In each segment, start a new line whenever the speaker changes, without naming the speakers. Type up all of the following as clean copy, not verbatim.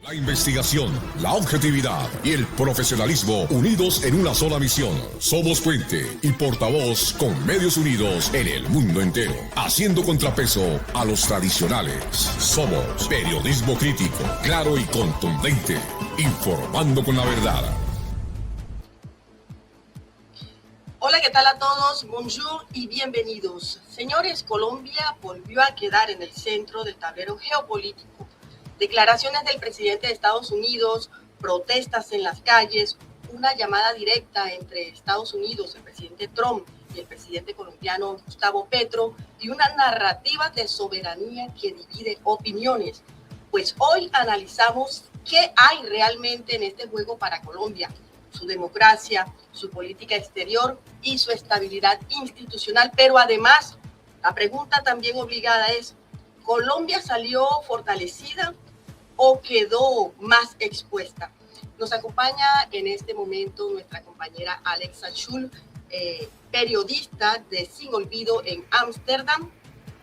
La investigación, la objetividad y el profesionalismo unidos en una sola misión. Somos puente y portavoz con medios unidos en el mundo entero, haciendo contrapeso a los tradicionales. Somos periodismo crítico, claro y contundente, informando con la verdad.
Hola, ¿qué tal a todos? Bonjour y bienvenidos. Señores, Colombia volvió a quedar en el centro del tablero geopolítico. Declaraciones del presidente de Estados Unidos, protestas en las calles, una llamada directa entre Estados Unidos, el presidente Trump y el presidente colombiano Gustavo Petro, y una narrativa de soberanía que divide opiniones. Pues hoy analizamos qué hay realmente en este juego para Colombia, su democracia, su política exterior y su estabilidad institucional. Pero además, la pregunta también obligada es, ¿Colombia salió fortalecida o quedó más expuesta? Nos acompaña en este momento nuestra compañera Alexa Schul, periodista de Sin Olvido en Ámsterdam.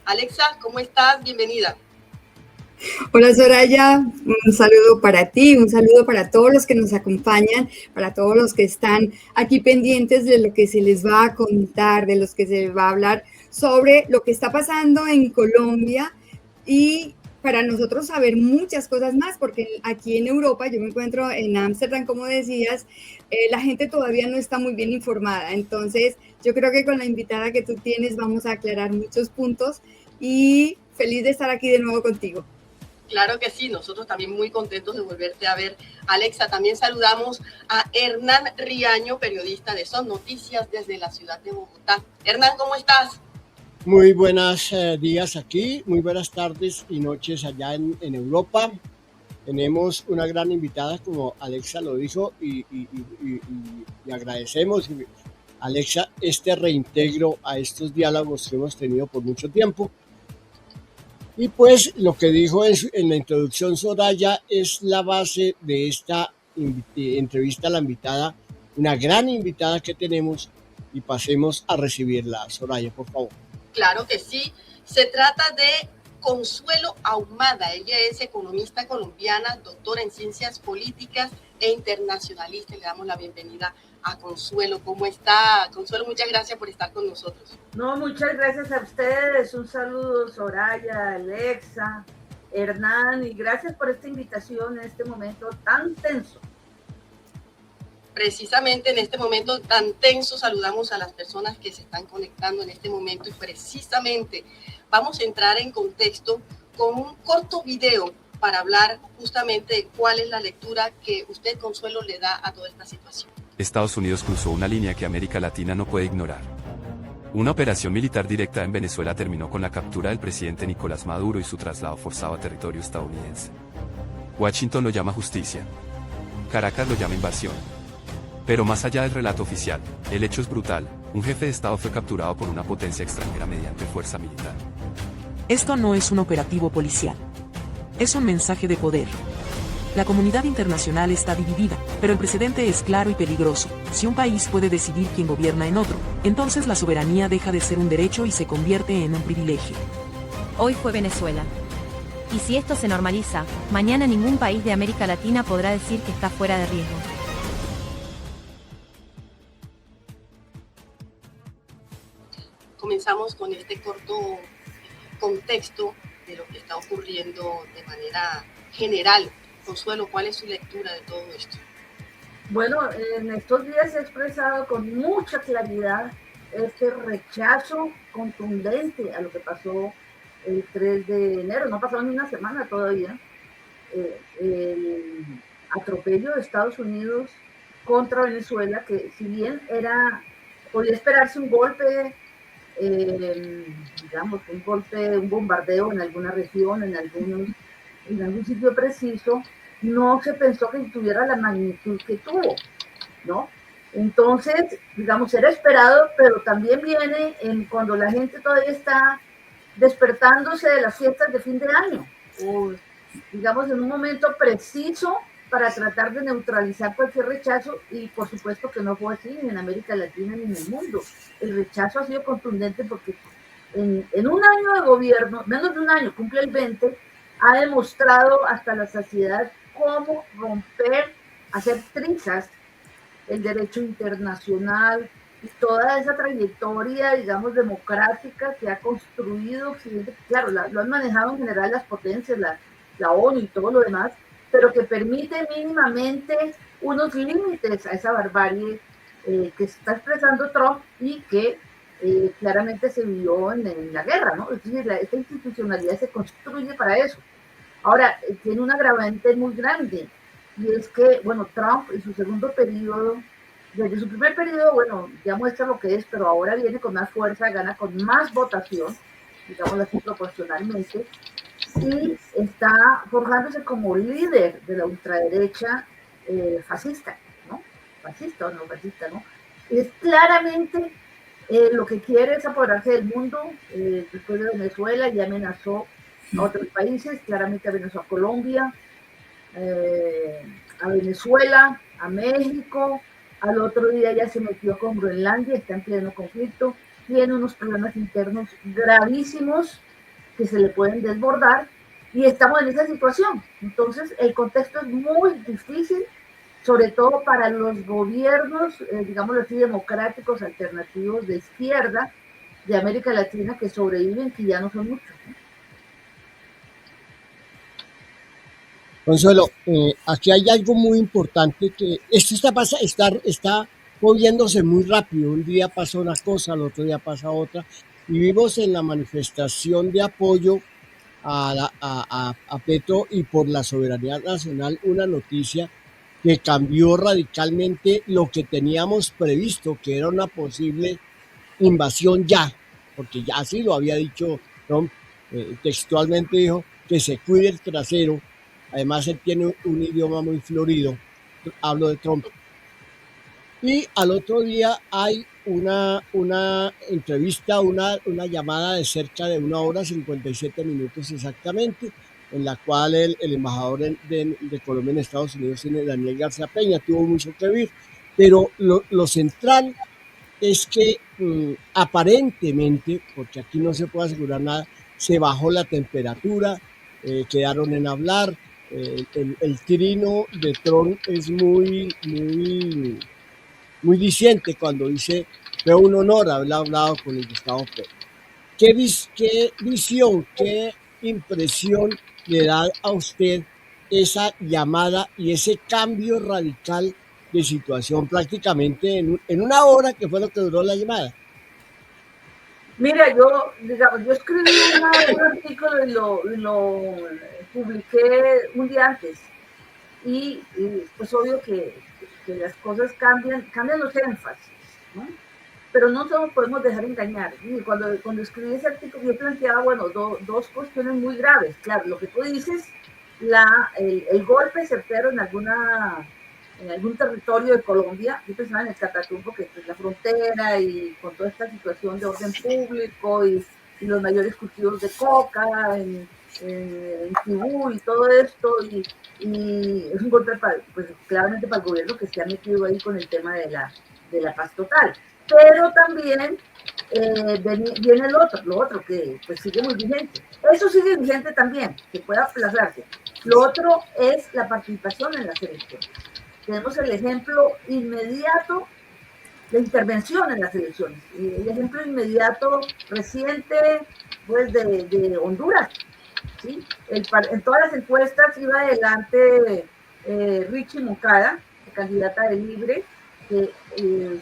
Alexa, ¿cómo estás? Bienvenida.
Hola Soraya, un saludo para ti, un saludo para todos los que nos acompañan, para todos los que están aquí pendientes de lo que se les va a contar, de los que se va a hablar sobre lo que está pasando en Colombia y para nosotros saber muchas cosas más, porque aquí en Europa, yo me encuentro en Ámsterdam, como decías, la gente todavía no está muy bien informada. Entonces, yo creo que con la invitada que tú tienes vamos a aclarar muchos puntos y feliz de estar aquí de nuevo contigo.
Claro que sí, nosotros también muy contentos de volverte a ver. Alexa, también saludamos a Hernán Riaño, periodista de Son Noticias desde la ciudad de Bogotá. Hernán, ¿cómo estás?
Muy buenos días aquí, muy buenas tardes y noches allá en Europa. Tenemos una gran invitada, como Alexa lo dijo, y agradecemos, Alexa, este reintegro a estos diálogos que hemos tenido por mucho tiempo. Y pues lo que dijo en la introducción Soraya es la base de esta entrevista a la invitada, una gran invitada que tenemos, y pasemos a recibirla. Soraya, por favor.
Claro que sí. Se trata de Consuelo Ahumada. Ella es economista colombiana, doctora en ciencias políticas e internacionalista. Le damos la bienvenida a Consuelo. ¿Cómo está? Consuelo, muchas gracias por estar con nosotros.
No, muchas gracias a ustedes. Un saludo, Soraya, Alexa, Hernán, y gracias por esta invitación en este momento tan tenso.
Precisamente en este momento tan tenso saludamos a las personas que se están conectando en este momento y precisamente vamos a entrar en contexto con un corto video para hablar justamente de cuál es la lectura que usted, Consuelo, le da a toda esta situación.
Estados Unidos cruzó una línea que América Latina no puede ignorar. Una operación militar directa en Venezuela terminó con la captura del presidente Nicolás Maduro y su traslado forzado a territorio estadounidense. Washington lo llama justicia. Caracas lo llama invasión. Pero más allá del relato oficial, el hecho es brutal. Un jefe de Estado fue capturado por una potencia extranjera mediante fuerza militar.
Esto no es un operativo policial. Es un mensaje de poder. La comunidad internacional está dividida, pero el precedente es claro y peligroso. Si un país puede decidir quién gobierna en otro, entonces la soberanía deja de ser un derecho y se convierte en un privilegio.
Hoy fue Venezuela. Y si esto se normaliza, mañana ningún país de América Latina podrá decir que está fuera de riesgo.
Comenzamos con este corto contexto de lo que está ocurriendo de manera general. Consuelo, ¿cuál es su lectura de todo esto?
Bueno, en estos días he expresado con mucha claridad este rechazo contundente a lo que pasó el 3 de enero. No ha pasado ni una semana todavía. El atropello de Estados Unidos contra Venezuela, que si bien podía esperarse un golpe, digamos, un bombardeo en alguna región, en algún sitio preciso, no se pensó que tuviera la magnitud que tuvo, ¿no? Entonces, digamos, era esperado, pero también viene cuando la gente todavía está despertándose de las fiestas de fin de año, o digamos, en un momento preciso para tratar de neutralizar cualquier rechazo, y por supuesto que no fue así ni en América Latina ni en el mundo. El rechazo ha sido contundente porque en un año de gobierno, menos de un año, cumple el 20, ha demostrado hasta la saciedad cómo romper, hacer trizas el derecho internacional y toda esa trayectoria, digamos, democrática que ha construido Occidente. Claro, lo han manejado en general las potencias, la ONU y todo lo demás, pero que permite mínimamente unos límites a esa barbarie que está expresando Trump y que claramente se vio en la guerra, ¿no? Es decir, esta institucionalidad se construye para eso. Ahora, tiene un agravante muy grande, y es que, bueno, Trump en su segundo periodo, desde su primer periodo, bueno, ya muestra lo que es, pero ahora viene con más fuerza, gana con más votación, digámoslo así proporcionalmente, y está forjándose como líder de la ultraderecha fascista, ¿no? Fascista o no fascista, ¿no? Es claramente lo que quiere es apoderarse del mundo. Después de Venezuela ya amenazó a otros países, claramente amenazó a Colombia, a Venezuela, a México. Al otro día ya se metió con Groenlandia, está en pleno conflicto, tiene unos problemas internos gravísimos que se le pueden desbordar, y estamos en esa situación. Entonces el contexto es muy difícil, sobre todo para los gobiernos, digámoslo así, democráticos, alternativos de izquierda de América Latina que sobreviven, que ya no son muchos, ¿no?
Consuelo, aquí hay algo muy importante, que esto está moviéndose muy rápido. Un día pasa una cosa, al otro día pasa otra, y vimos en la manifestación de apoyo a Petro y por la soberanía nacional una noticia que cambió radicalmente lo que teníamos previsto, que era una posible invasión ya, porque ya así lo había dicho Trump, textualmente dijo que se cuide el trasero. Además, él tiene un idioma muy florido, hablo de Trump. Y al otro día hay una entrevista, una llamada de cerca de 1 hora 57 minutos exactamente, en la cual el embajador de Colombia en Estados Unidos, Daniel García Peña, tuvo mucho que ver. Pero lo central es que aparentemente, porque aquí no se puede asegurar nada, se bajó la temperatura, quedaron en hablar. El trino de Trump es muy diciente cuando dice: fue un honor haber hablado con el Gustavo Petro. ¿Qué visión, qué impresión le da a usted esa llamada y ese cambio radical de situación prácticamente en 1 hora, que fue lo que duró la llamada?
Mira, yo escribí un artículo y lo publiqué un día antes, y pues obvio que las cosas cambian los énfasis, ¿no? Pero no nos podemos dejar engañar. Y cuando escribí ese artículo, yo planteaba, bueno, dos cuestiones muy graves. Claro, lo que tú dices, el golpe certero en algún territorio de Colombia. Yo pensaba en el Catatumbo, que es la frontera, y con toda esta situación de orden público y los mayores cultivos de coca en Tibú y todo esto, y es un golpe pues claramente para el gobierno, que se ha metido ahí con el tema de la paz total. Pero también viene lo otro que pues sigue muy vigente. Eso sigue vigente también, que puede aplazarse. Lo otro es la participación en las elecciones. Tenemos el ejemplo inmediato de intervención en las elecciones. Y el ejemplo inmediato reciente, pues, de Honduras, ¿sí? En todas las encuestas iba adelante Richie Moncada, candidata de Libre, que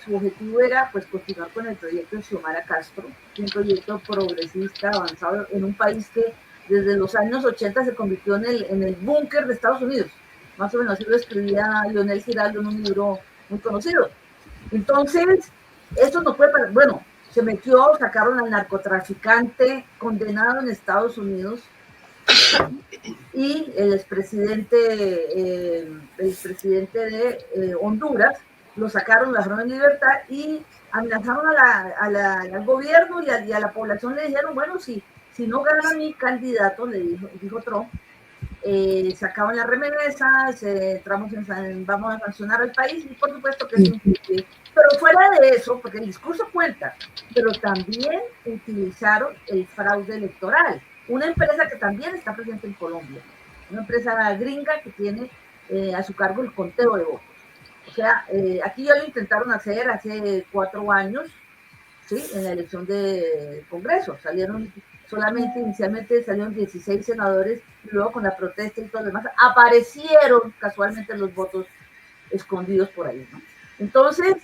su objetivo era, pues, continuar con el proyecto de Xiomara Castro, un proyecto progresista avanzado en un país que desde los años 80 se convirtió en el búnker de Estados Unidos. Más o menos así lo escribía Leonel Giraldo en un libro muy conocido. Entonces, esto no fue bueno, se metió, sacaron al narcotraficante condenado en Estados Unidos, y el expresidente de Honduras lo sacaron, lo dejaron en libertad, y amenazaron al gobierno y a la población. Le dijeron, bueno, si no gana mi candidato, le dijo Trump, sacaban las remesas, vamos a sancionar al país, y por supuesto que eso incluye. Pero fuera de eso, porque el discurso cuenta, pero también utilizaron el fraude electoral. Una empresa que también está presente en Colombia, una empresa gringa que tiene a su cargo el conteo de votos. O sea, aquí ya lo intentaron hacer hace 4 años, ¿sí? En la elección de Congreso. Inicialmente salieron 16 senadores, y luego con la protesta y todo lo demás, aparecieron casualmente los votos escondidos por ahí, ¿no? Entonces,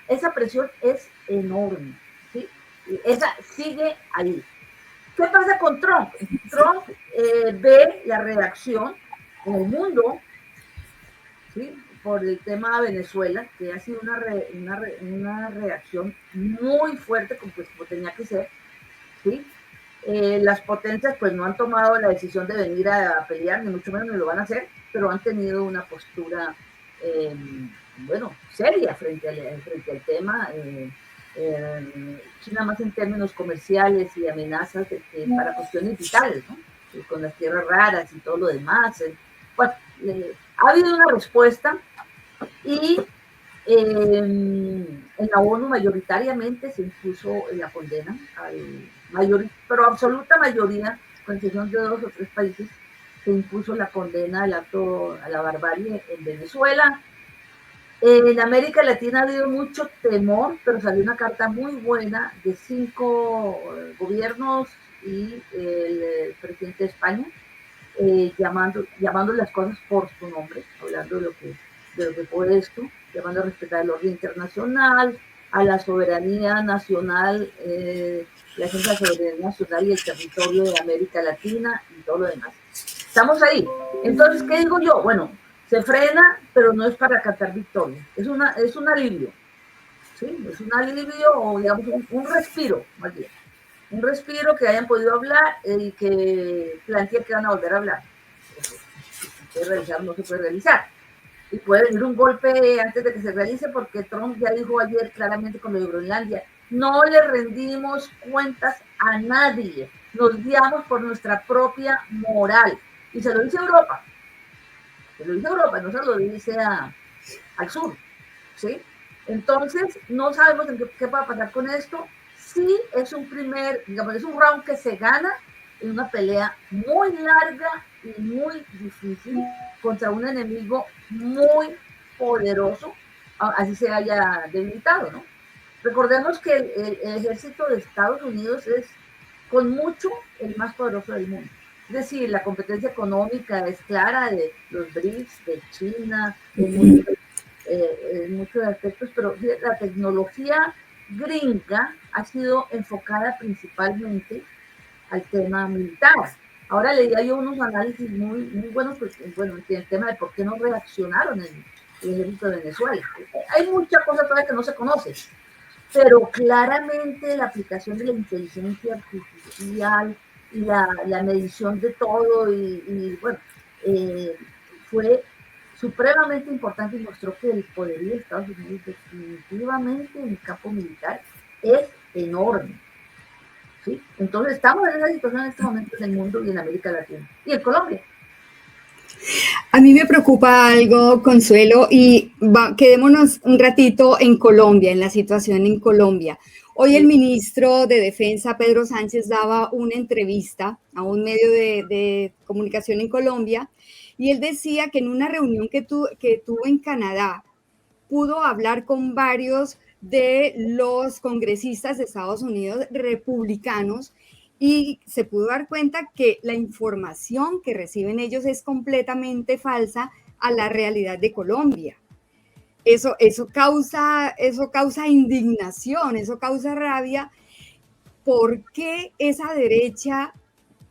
esa presión es enorme, ¿sí? Esa sigue ahí. ¿Qué pasa con Trump? Trump ve la reacción en el mundo, ¿sí? Por el tema de Venezuela, que ha sido una reacción muy fuerte, como tenía que ser, ¿sí? Las potencias pues no han tomado la decisión de venir a pelear, ni mucho menos ni lo van a hacer, pero han tenido una postura, seria frente al tema. China más en términos comerciales y amenazas para cuestiones vitales, ¿no? Con las tierras raras y todo lo demás. Bueno, ha habido una respuesta y en la ONU mayoritariamente se impuso la condena, pero absoluta mayoría, con excepción de 2 o 3 países, se impuso la condena al acto, a la barbarie en Venezuela. En América Latina ha habido mucho temor, pero salió una carta muy buena de 5 gobiernos y el presidente de España, llamando las cosas por su nombre, hablando de lo que fue esto, llamando a respetar el orden internacional, a la soberanía nacional, la Agencia de Soberanía Nacional y el territorio de América Latina y todo lo demás. Estamos ahí. Entonces, ¿qué digo yo? Bueno, se frena, pero no es para cantar victoria. Es un alivio, ¿sí? Es un alivio o, digamos, un respiro, más bien. Un respiro que hayan podido hablar y que plantea que van a volver a hablar. Se puede realizar, no se puede realizar. Y puede venir un golpe antes de que se realice, porque Trump ya dijo ayer claramente con lo de Groenlandia, no le rendimos cuentas a nadie, nos guiamos por nuestra propia moral. Y se lo dice Europa, no se lo dice al sur, ¿sí? Entonces, no sabemos qué va a pasar con esto. Sí, es un round que se gana en una pelea muy larga y muy difícil contra un enemigo muy poderoso, así se haya debilitado, ¿no? Recordemos que el ejército de Estados Unidos es con mucho el más poderoso del mundo. Es decir, la competencia económica es clara de los BRICS, de China, en muchos aspectos, pero la tecnología gringa ha sido enfocada principalmente al tema militar. Ahora leía yo unos análisis muy buenos, en el tema de por qué no reaccionaron el ejército de Venezuela. Hay mucha cosa todavía que no se conoce, pero claramente la aplicación de la inteligencia artificial y la medición de todo fue supremamente importante y mostró que el poderío de Estados Unidos definitivamente en el campo militar es enorme, ¿sí? Entonces estamos en esa situación en este momento en el mundo y en América Latina y en Colombia.
A mí me preocupa algo, Consuelo, y quedémonos un ratito en Colombia, en la situación en Colombia. Hoy el ministro de Defensa, Pedro Sánchez, daba una entrevista a un medio de comunicación en Colombia y él decía que en una reunión que tuvo en Canadá pudo hablar con varios de los congresistas de Estados Unidos republicanos y se pudo dar cuenta que la información que reciben ellos es completamente falsa a la realidad de Colombia. Eso causa indignación, eso causa rabia. ¿Por qué esa derecha,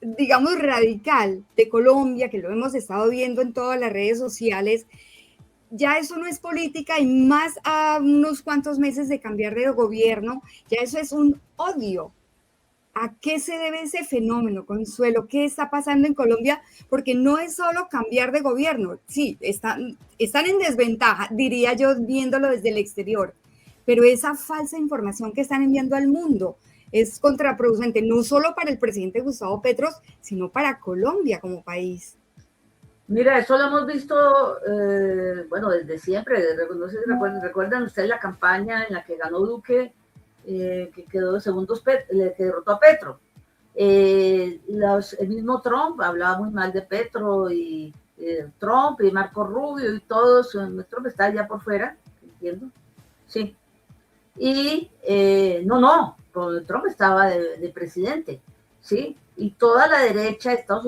digamos, radical de Colombia, que lo hemos estado viendo en todas las redes sociales, ya eso no es política y más a unos cuantos meses de cambiar de gobierno, ya eso es un odio? ¿A qué se debe ese fenómeno, Consuelo? ¿Qué está pasando en Colombia? Porque no es solo cambiar de gobierno. Sí, están en desventaja, diría yo, viéndolo desde el exterior. Pero esa falsa información que están enviando al mundo es contraproducente, no solo para el presidente Gustavo Petro, sino para Colombia como país.
Mira, eso lo hemos visto, desde siempre. No sé si recuerdan ustedes la campaña en la que ganó Duque, que quedó de segundos, que derrotó a Petro. El mismo Trump hablaba muy mal de Petro y Trump y Marco Rubio y todos. Trump está ya por fuera, entiendo. Sí. Y Trump estaba de presidente, ¿sí? Y toda la derecha de Estados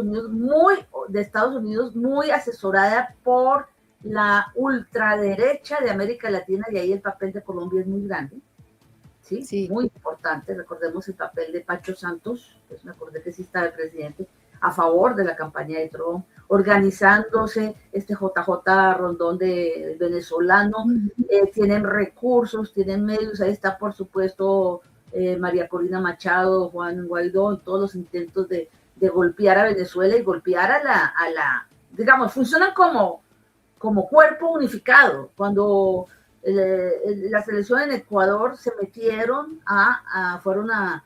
Unidos muy asesorada por la ultraderecha de América Latina, y ahí el papel de Colombia es muy grande, ¿sí? Sí. Muy importante. Recordemos el papel de Pacho Santos, que me acordé que sí estaba el presidente, a favor de la campaña de Trump, organizándose JJ Rondón de venezolano, tienen recursos, tienen medios, ahí está por supuesto María Corina Machado, Juan Guaidó, todos los intentos de golpear a Venezuela y golpear a la digamos, funcionan como cuerpo unificado. Cuando la selección en Ecuador se metieron fueron a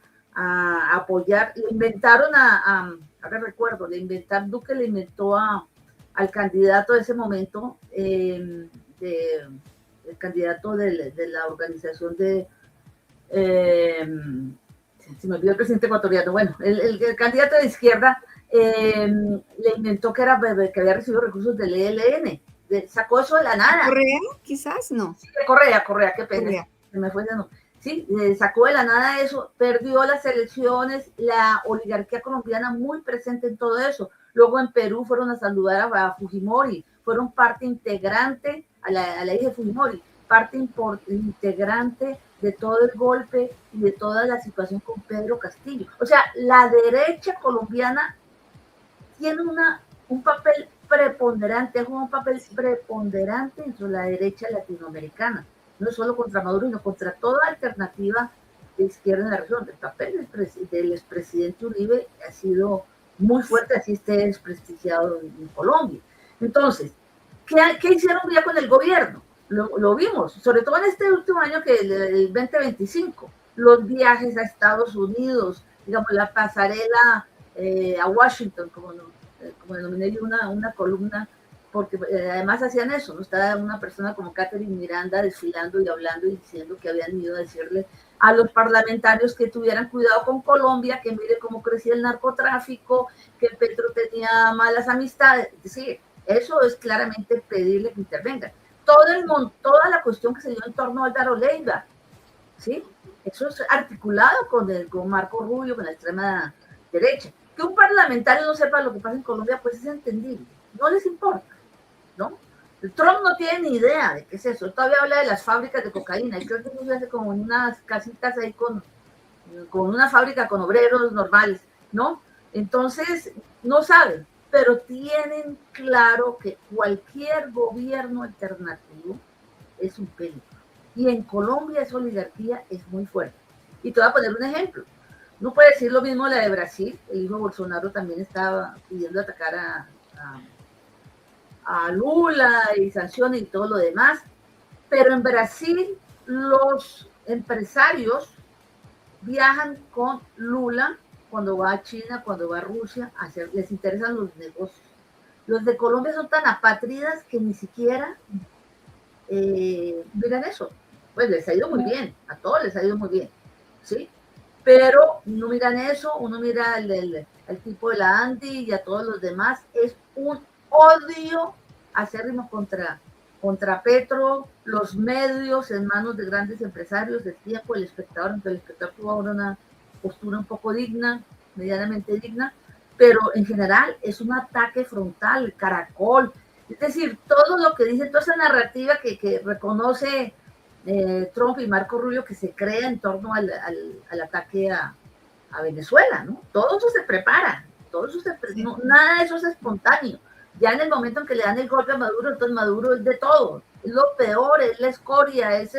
apoyar, le inventaron ahora recuerdo, Duque le inventó al candidato de ese momento, el candidato de la organización se me olvidó el presidente ecuatoriano, bueno, el candidato de izquierda le inventó que había recibido recursos del ELN, sacó eso de la nada.
¿Correa? Quizás, no.
Sí, Correa, qué pena. Correa. Se me fue de no. Sí, sacó de la nada eso, perdió las elecciones, la oligarquía colombiana muy presente en todo eso. Luego en Perú fueron a saludar a Fujimori, fueron parte integrante, a la hija de Fujimori, parte integrante de todo el golpe y de toda la situación con Pedro Castillo. O sea, la derecha colombiana tiene un papel preponderante, juega un papel preponderante dentro de la derecha latinoamericana, no solo contra Maduro, sino contra toda alternativa de izquierda en la región. El papel del expresidente Uribe ha sido muy fuerte, así esté desprestigiado en Colombia. Entonces, ¿qué hicieron ya con el gobierno? Lo vimos, sobre todo en este último año, que el 2025, los viajes a Estados Unidos, digamos, la pasarela a Washington, como denominé yo una columna, porque además hacían eso, ¿no? Estaba una persona como Catherine Miranda desfilando y hablando y diciendo que habían ido a decirle a los parlamentarios que tuvieran cuidado con Colombia, que mire cómo crecía el narcotráfico, que Petro tenía malas amistades. Es decir, eso es claramente pedirle que intervengan. Toda la cuestión que se dio en torno a Álvaro Leiva, ¿sí? Eso es articulado con Marco Rubio, con la extrema derecha. Que un parlamentario no sepa lo que pasa en Colombia, pues es entendible, no les importa, ¿no? El Trump no tiene ni idea de qué es eso. Él todavía habla de las fábricas de cocaína, y creo que eso se hace como en unas casitas ahí con una fábrica con obreros normales, ¿no? Entonces, no saben, pero tienen claro que cualquier gobierno alternativo es un peligro. Y en Colombia esa oligarquía es muy fuerte. Y te voy a poner un ejemplo. No puede decir lo mismo la de Brasil. El hijo Bolsonaro también estaba pidiendo atacar a Lula y sanciones y todo lo demás. Pero en Brasil los empresarios viajan con Lula cuando va a China, cuando va a Rusia, les interesan los negocios. Los de Colombia son tan apátridas que ni siquiera miran eso. Pues les ha ido muy bien, a todos les ha ido muy bien, ¿sí? Pero no miran eso, uno mira el tipo de la Andy y a todos los demás, es un odio acérrimo contra Petro, los medios en manos de grandes empresarios, del tiempo, el espectador, entonces el espectador tuvo ahora una postura un poco digna, medianamente digna, pero en general es un ataque frontal, el caracol, es decir, todo lo que dice, toda esa narrativa que reconoce Trump y Marco Rubio, que se crea en torno al ataque a Venezuela, ¿no? Todo eso se prepara, nada de eso es espontáneo. Ya en el momento en que le dan el golpe a Maduro, entonces Maduro es de todo, es lo peor, es la escoria, es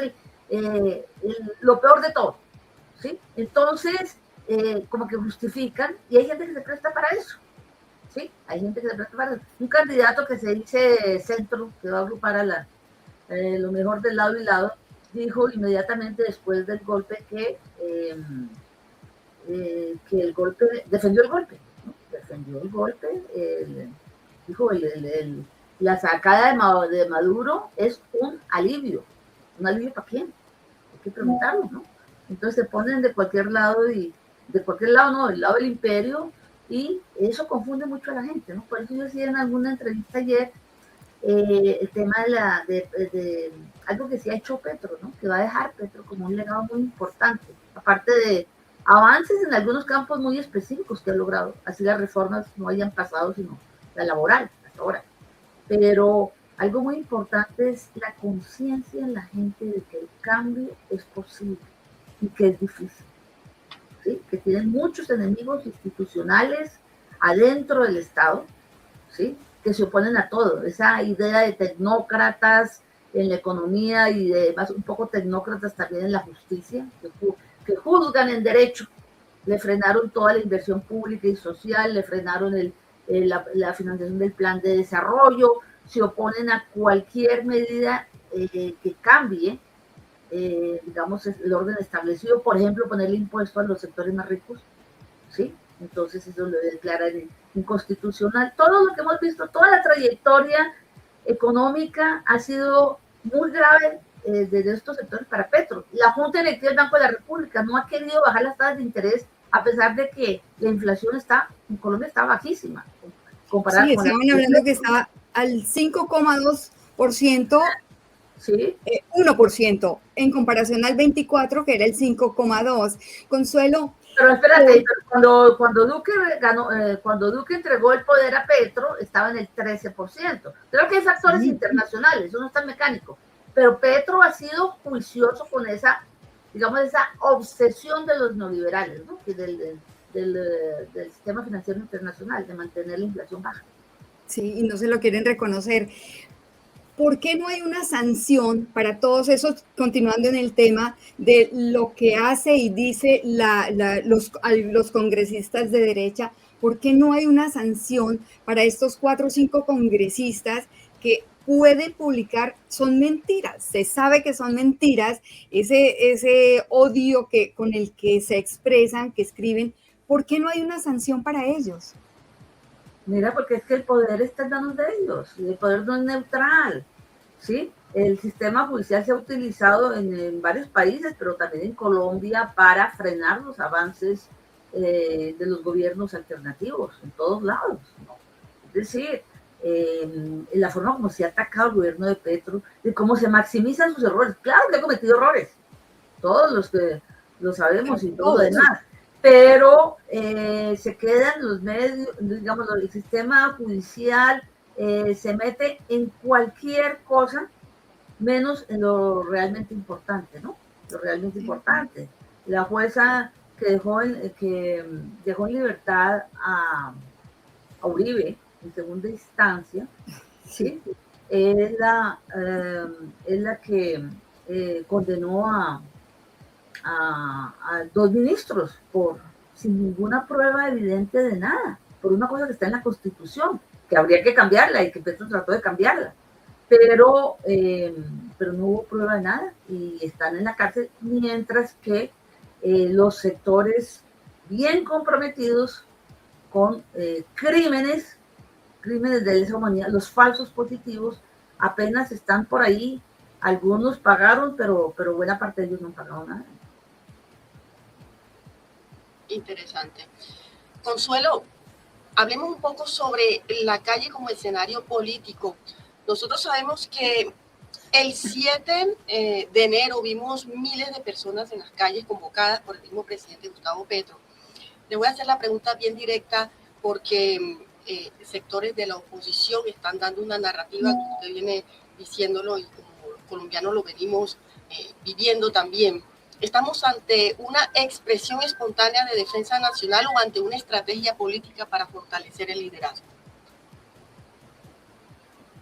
lo peor de todo, ¿sí? Entonces, como que justifican, y hay gente que se presta para eso, ¿sí? Hay gente que se presta para eso. Un candidato que se dice centro, que va a agrupar a lo mejor del lado y lado, dijo inmediatamente después del golpe que el golpe, defendió el golpe, ¿no? Defendió el golpe, dijo la sacada de Maduro es un alivio para quién, hay que preguntarlo, ¿no? Entonces se ponen de cualquier lado y de cualquier lado, no, del lado del imperio, y eso confunde mucho a la gente, ¿no? Por eso yo decía en alguna entrevista ayer, el tema de algo que sí ha hecho Petro, ¿no? Que va a dejar Petro como un legado muy importante, aparte de avances en algunos campos muy específicos que ha logrado, así las reformas no hayan pasado, sino la laboral, hasta ahora. Pero algo muy importante es la conciencia en la gente de que el cambio es posible y que es difícil, ¿sí? Que tienen muchos enemigos institucionales adentro del Estado, ¿sí? Que se oponen a todo. Esa idea de tecnócratas en la economía y de más un poco tecnócratas también en la justicia, que juzgan en derecho, le frenaron toda la inversión pública y social, le frenaron la financiación del plan de desarrollo, se oponen a cualquier medida que cambie, digamos, el orden establecido, por ejemplo, ponerle impuesto a los sectores más ricos, ¿sí? Entonces eso lo declaran inconstitucional. Todo lo que hemos visto, toda la trayectoria económica ha sido muy grave desde estos sectores para Petro. La Junta Directiva del Banco de la República no ha querido bajar las tasas de interés a pesar de que la inflación en Colombia está bajísima.
Comparada sí, estaban hablando que estaba al 5,2%, ¿sí? 1%, en comparación al 24%, que era el 5,2%. Consuelo.
Pero espérate, cuando Duque ganó, cuando Duque entregó el poder a Petro, estaba en el 13%. Creo que hay factores internacionales, eso no es tan mecánico. Pero Petro ha sido juicioso con esa, digamos, esa obsesión de los neoliberales, ¿no? Del sistema financiero internacional, de mantener la inflación baja.
Sí, y no se lo quieren reconocer. ¿Por qué no hay una sanción para todos esos, continuando en el tema de lo que hace y dice los congresistas de derecha? ¿Por qué no hay una sanción para estos 4 o 5 congresistas que pueden publicar? Son mentiras, se sabe que son mentiras, ese odio con el que se expresan, que escriben. ¿Por qué no hay una sanción para ellos?
Mira, porque es que el poder está en manos de ellos, y el poder no es neutral, ¿sí? El sistema judicial se ha utilizado en varios países, pero también en Colombia para frenar los avances de los gobiernos alternativos, en todos lados, ¿no? Es decir, la forma como se ha atacado el gobierno de Petro, de cómo se maximizan sus errores. Claro que ha cometido errores, todos los que lo sabemos y todo lo demás, pero se quedan los medios, digamos, el sistema judicial se mete en cualquier cosa menos en lo realmente importante, ¿no? Lo realmente importante. La jueza que dejó en libertad a Uribe en segunda instancia, ¿sí? Es la que condenó a 2 ministros sin ninguna prueba evidente de nada, por una cosa que está en la Constitución, que habría que cambiarla y que Petro trató de cambiarla, pero no hubo prueba de nada y están en la cárcel, mientras que los sectores bien comprometidos con crímenes de lesa humanidad, los falsos positivos, apenas están por ahí. Algunos pagaron, pero buena parte de ellos no han pagado nada.
Interesante. Consuelo, hablemos un poco sobre la calle como escenario político. Nosotros sabemos que el 7 de enero vimos miles de personas en las calles convocadas por el mismo presidente Gustavo Petro. Le voy a hacer la pregunta bien directa porque sectores de la oposición están dando una narrativa que usted viene diciéndolo y como los colombianos lo venimos viviendo también. ¿Estamos ante una expresión espontánea de defensa nacional o ante una estrategia política para fortalecer el liderazgo?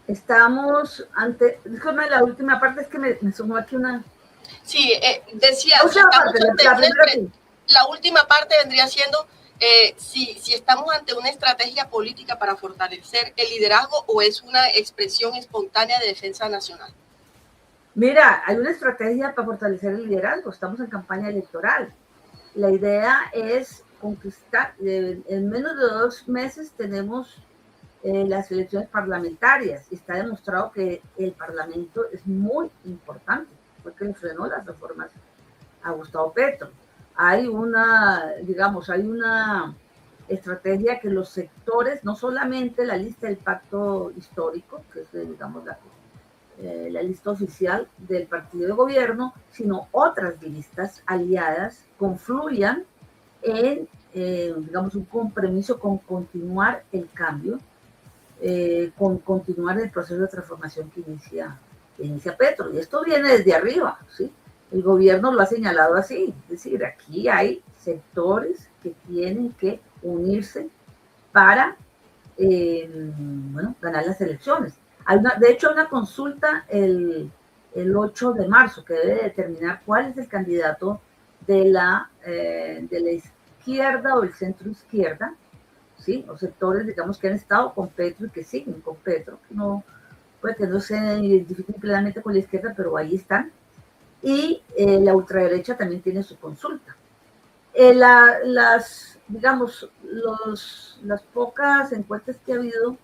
Estamos ante, disculpe la última parte, es que me sumó aquí una...
Sí, decía, la última parte vendría siendo si estamos ante una estrategia política para fortalecer el liderazgo o es una expresión espontánea de defensa nacional.
Mira, hay una estrategia para fortalecer el liderazgo, estamos en campaña electoral. La idea es conquistar, en menos de 2 meses tenemos las elecciones parlamentarias y está demostrado que el Parlamento es muy importante, porque le frenó las reformas a Gustavo Petro. hay una, digamos, hay una estrategia que los sectores, no solamente la lista del pacto histórico, que es, digamos, la lista oficial del partido de gobierno, sino otras listas aliadas confluyan en, digamos, un compromiso con continuar el cambio, con continuar el proceso de transformación que inicia Petro. Y esto viene desde arriba, ¿sí? El gobierno lo ha señalado así, es decir, aquí hay sectores que tienen que unirse para, bueno, ganar las elecciones. De hecho, hay una consulta el 8 de marzo que debe determinar cuál es el candidato de la izquierda o el centro izquierda, ¿sí? Los sectores, digamos, que han estado con Petro y que siguen con Petro, que no, puede que no se identifiquen plenamente con la izquierda, pero ahí están. Y la ultraderecha también tiene su consulta. Digamos, las pocas encuestas que ha habido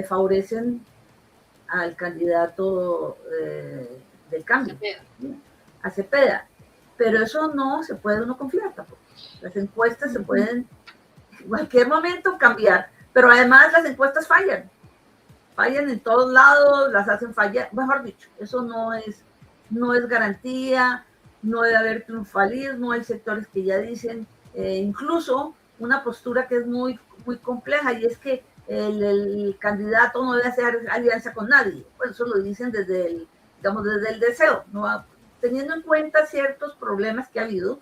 favorecen al candidato del cambio, a Cepeda, pero eso no se puede uno confiar tampoco. Las encuestas se pueden en cualquier momento cambiar, pero además las encuestas fallan en todos lados, las hacen fallar, mejor dicho, eso no es garantía, no debe haber triunfalismo, hay sectores que ya dicen, incluso una postura que es muy, muy compleja, y es que el candidato no debe hacer alianza con nadie. Pues eso lo dicen desde el deseo, ¿no? Teniendo en cuenta ciertos problemas que ha habido,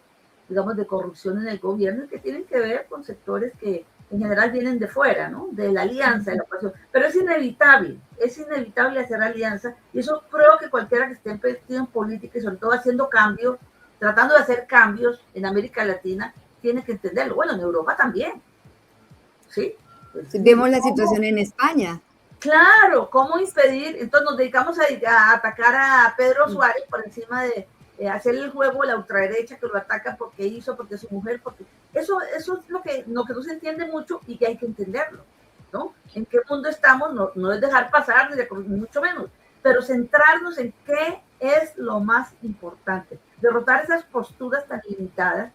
digamos, de corrupción en el gobierno, que tienen que ver con sectores que en general vienen de fuera, ¿no? De la alianza, de la oposición. Pero es inevitable hacer alianza, y eso creo que cualquiera que esté metido en política y sobre todo haciendo cambios, tratando de hacer cambios en América Latina, tiene que entenderlo. Bueno, en Europa también, ¿sí?
Vemos la situación en España.
Claro, ¿cómo impedir? Entonces nos dedicamos a atacar a Pedro Suárez por encima de hacerle el juego a la ultraderecha, que lo ataca porque hizo, porque es su mujer, porque eso es lo que no se entiende mucho y que hay que entenderlo, ¿no? ¿En qué mundo estamos? No es dejar pasar, ni mucho menos, pero centrarnos en qué es lo más importante, derrotar esas posturas tan limitadas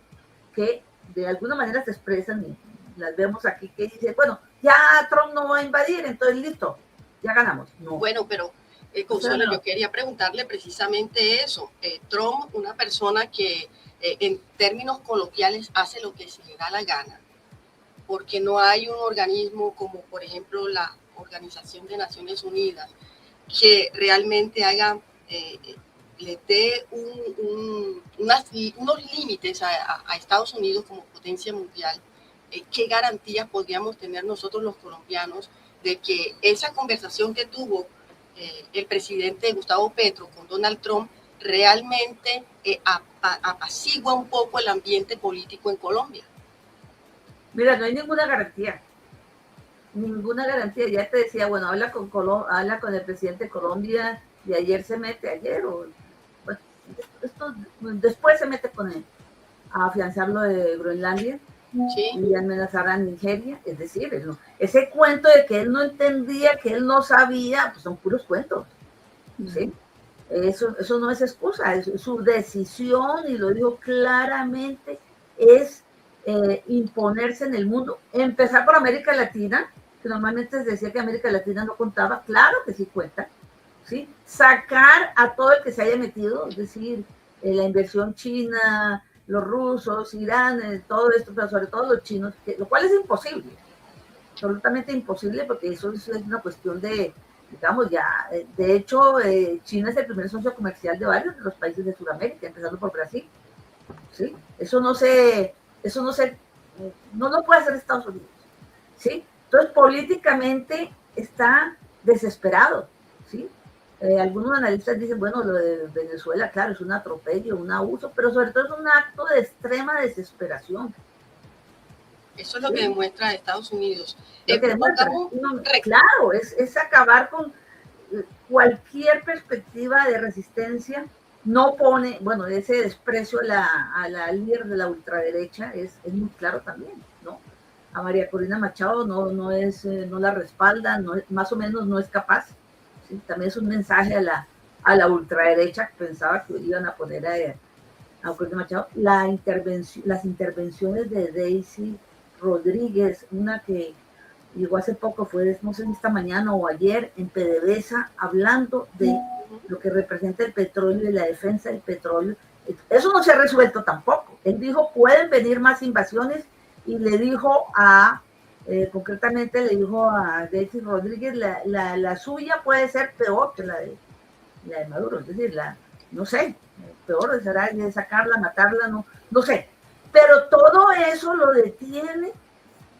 que de alguna manera se expresan, y las vemos aquí, que dice, bueno, ya Trump no va a invadir, entonces listo, ya ganamos. No.
Bueno, pero Consuelo, yo quería preguntarle precisamente eso. Trump, una persona que en términos coloquiales hace lo que se le da la gana, porque no hay un organismo como, por ejemplo, la Organización de Naciones Unidas, que realmente haga, le dé unos límites a Estados Unidos como potencia mundial. ¿Qué garantías podríamos tener nosotros los colombianos de que esa conversación que tuvo el presidente Gustavo Petro con Donald Trump realmente apacigua un poco el ambiente político en Colombia?
Mira, no hay ninguna garantía. Ya te decía, bueno, habla con el presidente de Colombia, y ayer después se mete con él a afianzar lo de Groenlandia. Sí. Y amenazar a Nigeria, es decir, ese cuento de que él no entendía, que él no sabía, pues son puros cuentos, ¿sí? Eso no es excusa, es su decisión, y lo dijo claramente, es imponerse en el mundo, empezar por América Latina, que normalmente se decía que América Latina no contaba, claro que sí cuenta, ¿sí? Sacar a todo el que se haya metido, es decir, la inversión china, los rusos, Irán, todo esto, pero sobre todo los chinos, lo cual es imposible, absolutamente imposible, porque eso es una cuestión de, digamos, ya, de hecho, China es el primer socio comercial de varios de los países de Sudamérica, empezando por Brasil, ¿sí? Eso no lo puede hacer Estados Unidos, ¿sí? Entonces, políticamente está desesperado, ¿sí? Algunos analistas dicen, bueno, lo de Venezuela, claro, es un atropello, un abuso, pero sobre todo es un acto de extrema desesperación.
Eso es lo que demuestra Estados Unidos.
Claro, es acabar con cualquier perspectiva de resistencia. No pone, bueno, ese desprecio a la líder de la ultraderecha es muy claro también, ¿no? A María Corina Machado no la respalda, más o menos no es capaz. ¿Sí? También es un mensaje a la ultraderecha, que pensaba que iban a poner a Cortés Machado, las intervenciones de Daisy Rodríguez, una que llegó hace poco, fue, no sé si esta mañana o ayer, en PDVSA, hablando de lo que representa el petróleo y la defensa del petróleo. Eso no se ha resuelto tampoco. Él dijo, pueden venir más invasiones, y le dijo concretamente le dijo a Daisy Rodríguez, la suya puede ser peor que la de Maduro, es decir, no sé, peor será de sacarla, matarla, no sé. Pero todo eso lo detiene,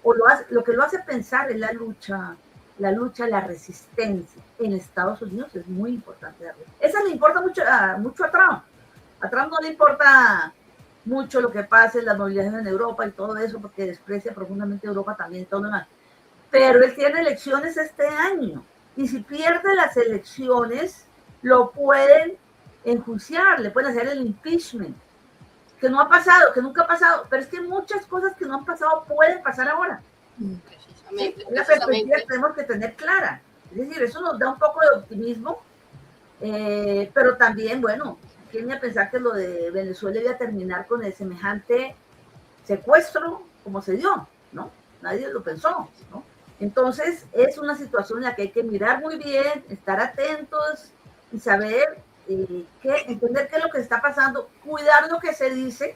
o lo que lo hace pensar es la lucha, la resistencia en Estados Unidos es muy importante. Esa le importa mucho a Trump. A Trump no le importa mucho lo que pase en la movilización en Europa y todo eso, porque desprecia profundamente Europa también y todo lo demás. Pero él tiene elecciones este año, y si pierde las elecciones, lo pueden enjuiciar, le pueden hacer el impeachment, que no ha pasado, que nunca ha pasado, pero es que muchas cosas que no han pasado pueden pasar ahora. Precisamente. La perspectiva que tenemos que tener clara. Es decir, eso nos da un poco de optimismo, pero también, bueno, ¿quién iba a pensar que lo de Venezuela iba a terminar con el semejante secuestro como se dio? ¿No? Nadie lo pensó, ¿no? Entonces, es una situación en la que hay que mirar muy bien, estar atentos y saber entender qué es lo que está pasando, cuidar lo que se dice,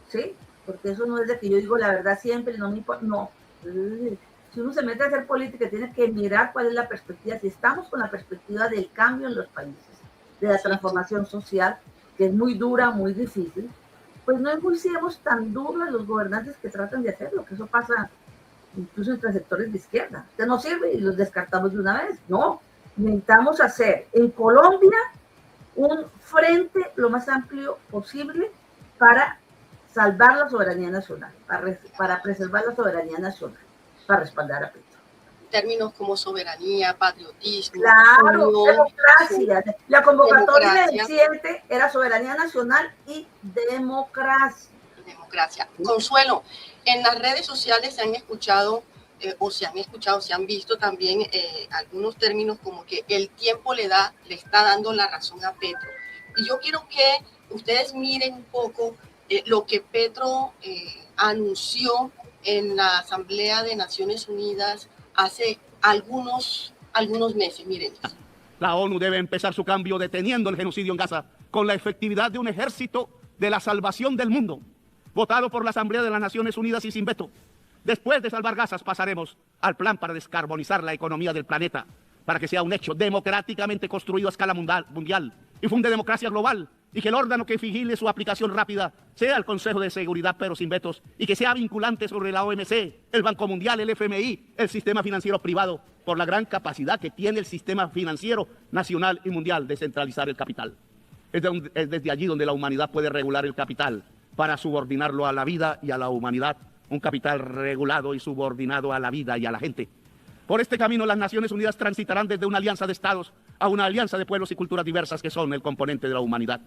¿sí? Porque eso no es de que yo digo la verdad siempre, no me importa, no. Si uno se mete a hacer política, tiene que mirar cuál es la perspectiva, si estamos con la perspectiva del cambio en los países, de la transformación social, que es muy dura, muy difícil, pues no enjuiciemos tan duro a los gobernantes que tratan de hacerlo, que eso pasa incluso entre sectores de izquierda. Usted no sirve y los descartamos de una vez. No, necesitamos hacer en Colombia un frente lo más amplio posible para salvar la soberanía nacional, para preservar la soberanía nacional, para respaldar a Petro.
Términos como soberanía, patriotismo.
Claro, democracia. La convocatoria del 7 era soberanía nacional y democracia.
Democracia. Consuelo, en las redes sociales se han escuchado, se han visto también algunos términos como que el tiempo le está dando la razón a Petro. Y yo quiero que ustedes miren un poco lo que Petro anunció en la Asamblea de Naciones Unidas hace algunos meses. Miren.
La ONU debe empezar su cambio deteniendo el genocidio en Gaza con la efectividad de un ejército de la salvación del mundo, votado por la Asamblea de las Naciones Unidas y sin veto. Después de salvar Gaza, pasaremos al plan para descarbonizar la economía del planeta, para que sea un hecho democráticamente construido a escala mundial y funde democracia global, y que el órgano que vigile su aplicación rápida sea el Consejo de Seguridad, pero sin vetos, y que sea vinculante sobre la OMC, el Banco Mundial, el FMI, el sistema financiero privado, por la gran capacidad que tiene el sistema financiero nacional y mundial de centralizar el capital. Es desde allí donde la humanidad puede regular el capital para subordinarlo a la vida y a la humanidad, un capital regulado y subordinado a la vida y a la gente. Por este camino las Naciones Unidas transitarán desde una alianza de estados a una alianza de pueblos y culturas diversas que son el componente de la humanidad.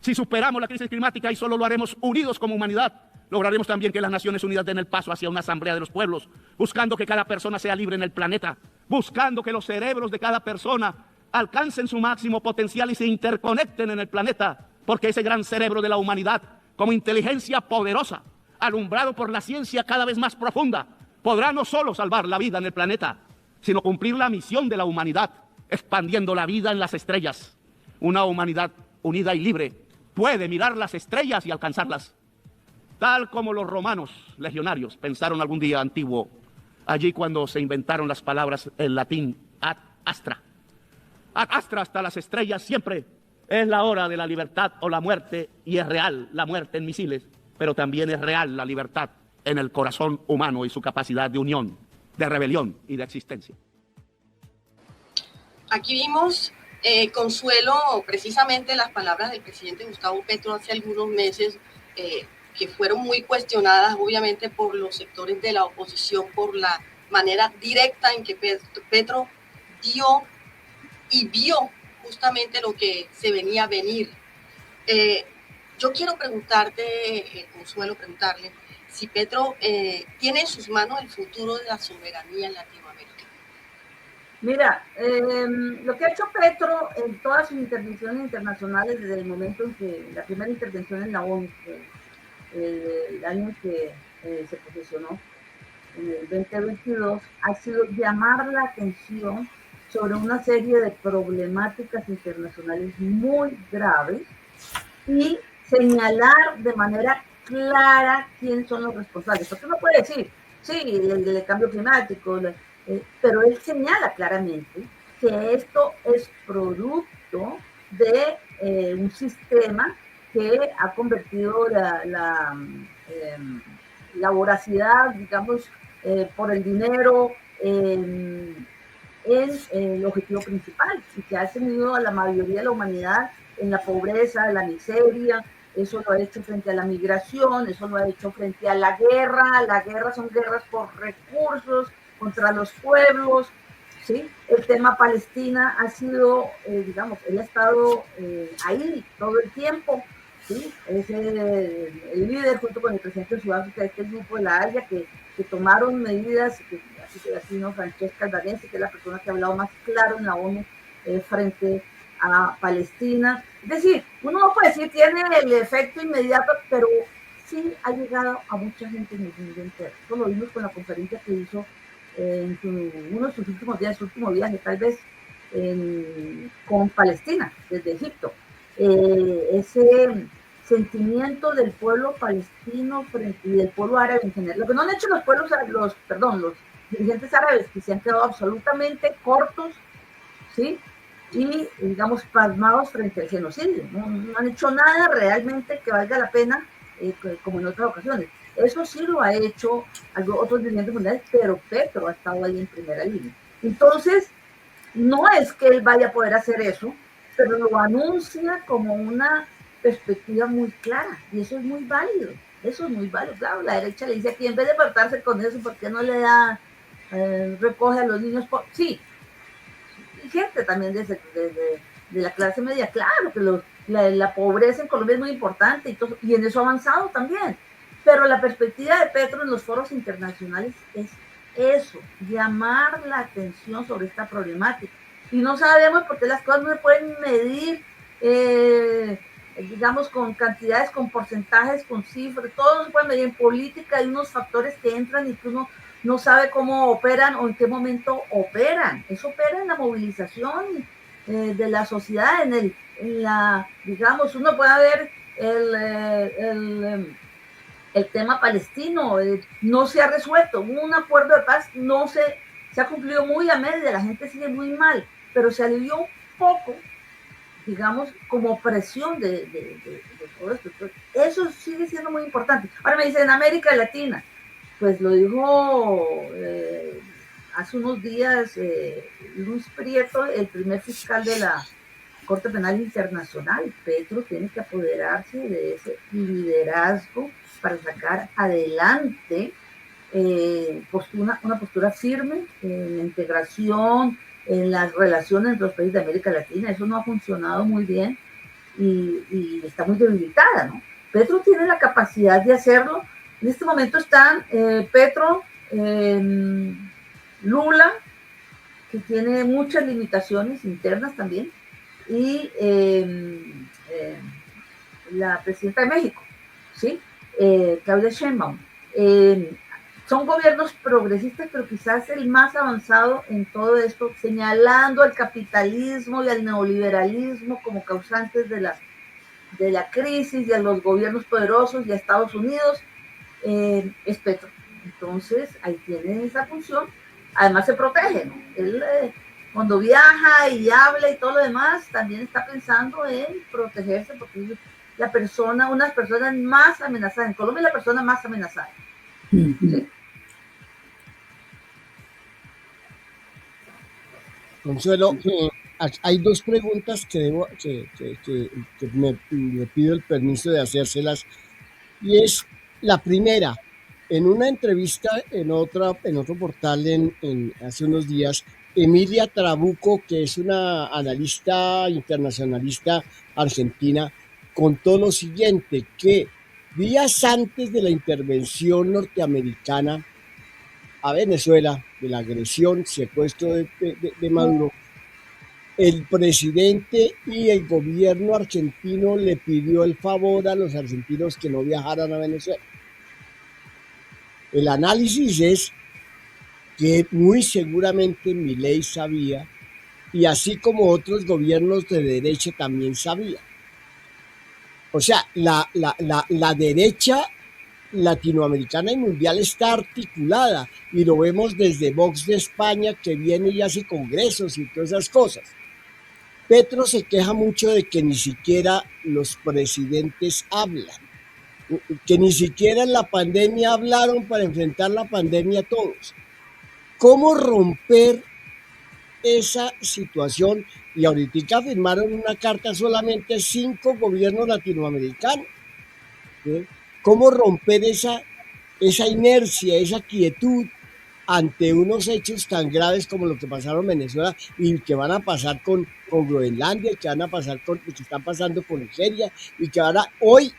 Si superamos la crisis climática, y solo lo haremos unidos como humanidad, lograremos también que las Naciones Unidas den el paso hacia una asamblea de los pueblos, buscando que cada persona sea libre en el planeta, buscando que los cerebros de cada persona alcancen su máximo potencial y se interconecten en el planeta, porque ese gran cerebro de la humanidad, como inteligencia poderosa, alumbrado por la ciencia cada vez más profunda, podrá no solo salvar la vida en el planeta, sino cumplir la misión de la humanidad, expandiendo la vida en las estrellas. Una humanidad unida y libre puede mirar las estrellas y alcanzarlas, tal como los romanos legionarios pensaron algún día antiguo, allí cuando se inventaron las palabras en latín ad astra. Ad astra, hasta las estrellas siempre. Es la hora de la libertad o la muerte, y es real la muerte en misiles, pero también es real la libertad en el corazón humano y su capacidad de unión, de rebelión y de existencia.
Aquí vimos, Consuelo, precisamente las palabras del presidente Gustavo Petro hace algunos meses, que fueron muy cuestionadas, obviamente, por los sectores de la oposición, por la manera directa en que Petro dio y vio justamente lo que se venía a venir. Yo quiero preguntarte, Consuelo, preguntarle si Petro tiene en sus manos el futuro de la soberanía en Latinoamérica.
Mira, lo que ha hecho Petro en todas sus intervenciones internacionales desde el momento en que la primera intervención en la ONU, el año que se posicionó, en el 2022, ha sido llamar la atención sobre una serie de problemáticas internacionales muy graves y señalar de manera clara quiénes son los responsables. Porque uno puede decir, sí, el cambio climático, pero él señala claramente que esto es producto de un sistema que ha convertido la voracidad, digamos, por el dinero en el objetivo principal y que ha tenido a la mayoría de la humanidad en la pobreza, en la miseria. Eso lo ha hecho frente a la migración, eso lo ha hecho frente a la guerra. La guerra son guerras por recursos contra los pueblos, ¿sí? El tema Palestina ha sido, digamos, él ha estado ahí todo el tiempo, ¿sí? Es el líder junto con el presidente de Sudáfrica de este grupo de la Haya que tomaron medidas, así no, Francesca Albanese, que es la persona que ha hablado más claro en la ONU frente a Palestina. Es decir, uno no puede decir tiene el efecto inmediato, pero sí ha llegado a mucha gente en el mundo entero. Eso lo vimos con la conferencia que hizo en uno de sus últimos días, su último viaje tal vez, con Palestina, desde Egipto. Ese sentimiento del pueblo palestino y del pueblo árabe en general. Lo que no han hecho los los dirigentes árabes, que se han quedado absolutamente cortos, ¿sí? Y, digamos, pasmados frente al genocidio. No han hecho nada realmente que valga la pena, como en otras ocasiones. Eso sí lo ha hecho otros dirigentes mundiales, pero Petro ha estado ahí en primera línea. Entonces, no es que él vaya a poder hacer eso, pero lo anuncia como una perspectiva muy clara, y eso es muy válido, claro, la derecha le dice aquí, en vez de apartarse con eso, ¿por qué no le da, recoge a los niños? Sí, y gente también de la clase media, claro, que la pobreza en Colombia es muy importante, y en eso ha avanzado también, pero la perspectiva de Petro en los foros internacionales es eso, llamar la atención sobre esta problemática, y no sabemos por qué las cosas no se pueden medir, digamos, con cantidades, con porcentajes, con cifras, todo se puede medir. En política hay unos factores que entran y que uno no sabe cómo operan o en qué momento operan. Eso opera en la movilización de la sociedad, digamos, uno puede ver el tema palestino, no se ha resuelto, hubo un acuerdo de paz, no se ha cumplido muy a media, la gente sigue muy mal, pero se alivió un poco, digamos, como presión de todo esto. Eso sigue siendo muy importante. Ahora me dicen, en América Latina, pues lo dijo hace unos días Luis Prieto, el primer fiscal de la Corte Penal Internacional. Petro tiene que apoderarse de ese liderazgo para sacar adelante una postura firme en la integración, en las relaciones entre los países de América Latina. Eso no ha funcionado muy bien y está muy debilitada, ¿no? Petro tiene la capacidad de hacerlo. En este momento están Petro, Lula, que tiene muchas limitaciones internas también, y la presidenta de México, ¿sí? Claudia Sheinbaum. Son gobiernos progresistas, pero quizás el más avanzado en todo esto, señalando al capitalismo y al neoliberalismo como causantes de la crisis y a los gobiernos poderosos y a Estados Unidos, es Petro. Entonces, ahí tiene esa función. Además se protege, ¿no? Él cuando viaja y habla y todo lo demás, también está pensando en protegerse porque es una de las personas más amenazadas. En Colombia es la persona más amenazada. ¿Sí?
Consuelo, hay dos preguntas que me pido el permiso de hacérselas, y es la primera. En una entrevista en otro portal hace unos días, Emilia Trabuco, que es una analista internacionalista argentina, contó lo siguiente, que días antes de la intervención norteamericana, a Venezuela, de la agresión, secuestro de Maduro, el presidente y el gobierno argentino le pidió el favor a los argentinos que no viajaran a Venezuela. El análisis es que muy seguramente Milei sabía, y así como otros gobiernos de derecha también sabían. O sea, la derecha latinoamericana y mundial está articulada, y lo vemos desde Vox de España, que viene y hace congresos y todas esas cosas. Petro se queja mucho de que ni siquiera los presidentes hablan, que ni siquiera en la pandemia hablaron para enfrentar la pandemia todos. ¿Cómo romper esa situación? Y ahorita firmaron una carta solamente 5 gobiernos latinoamericanos. ¿Sí? ¿Cómo romper esa inercia, esa quietud ante unos hechos tan graves como lo que pasaron en Venezuela y que van a pasar con Groenlandia, que van a pasar con, que están pasando con Nigeria, y que ahora hoy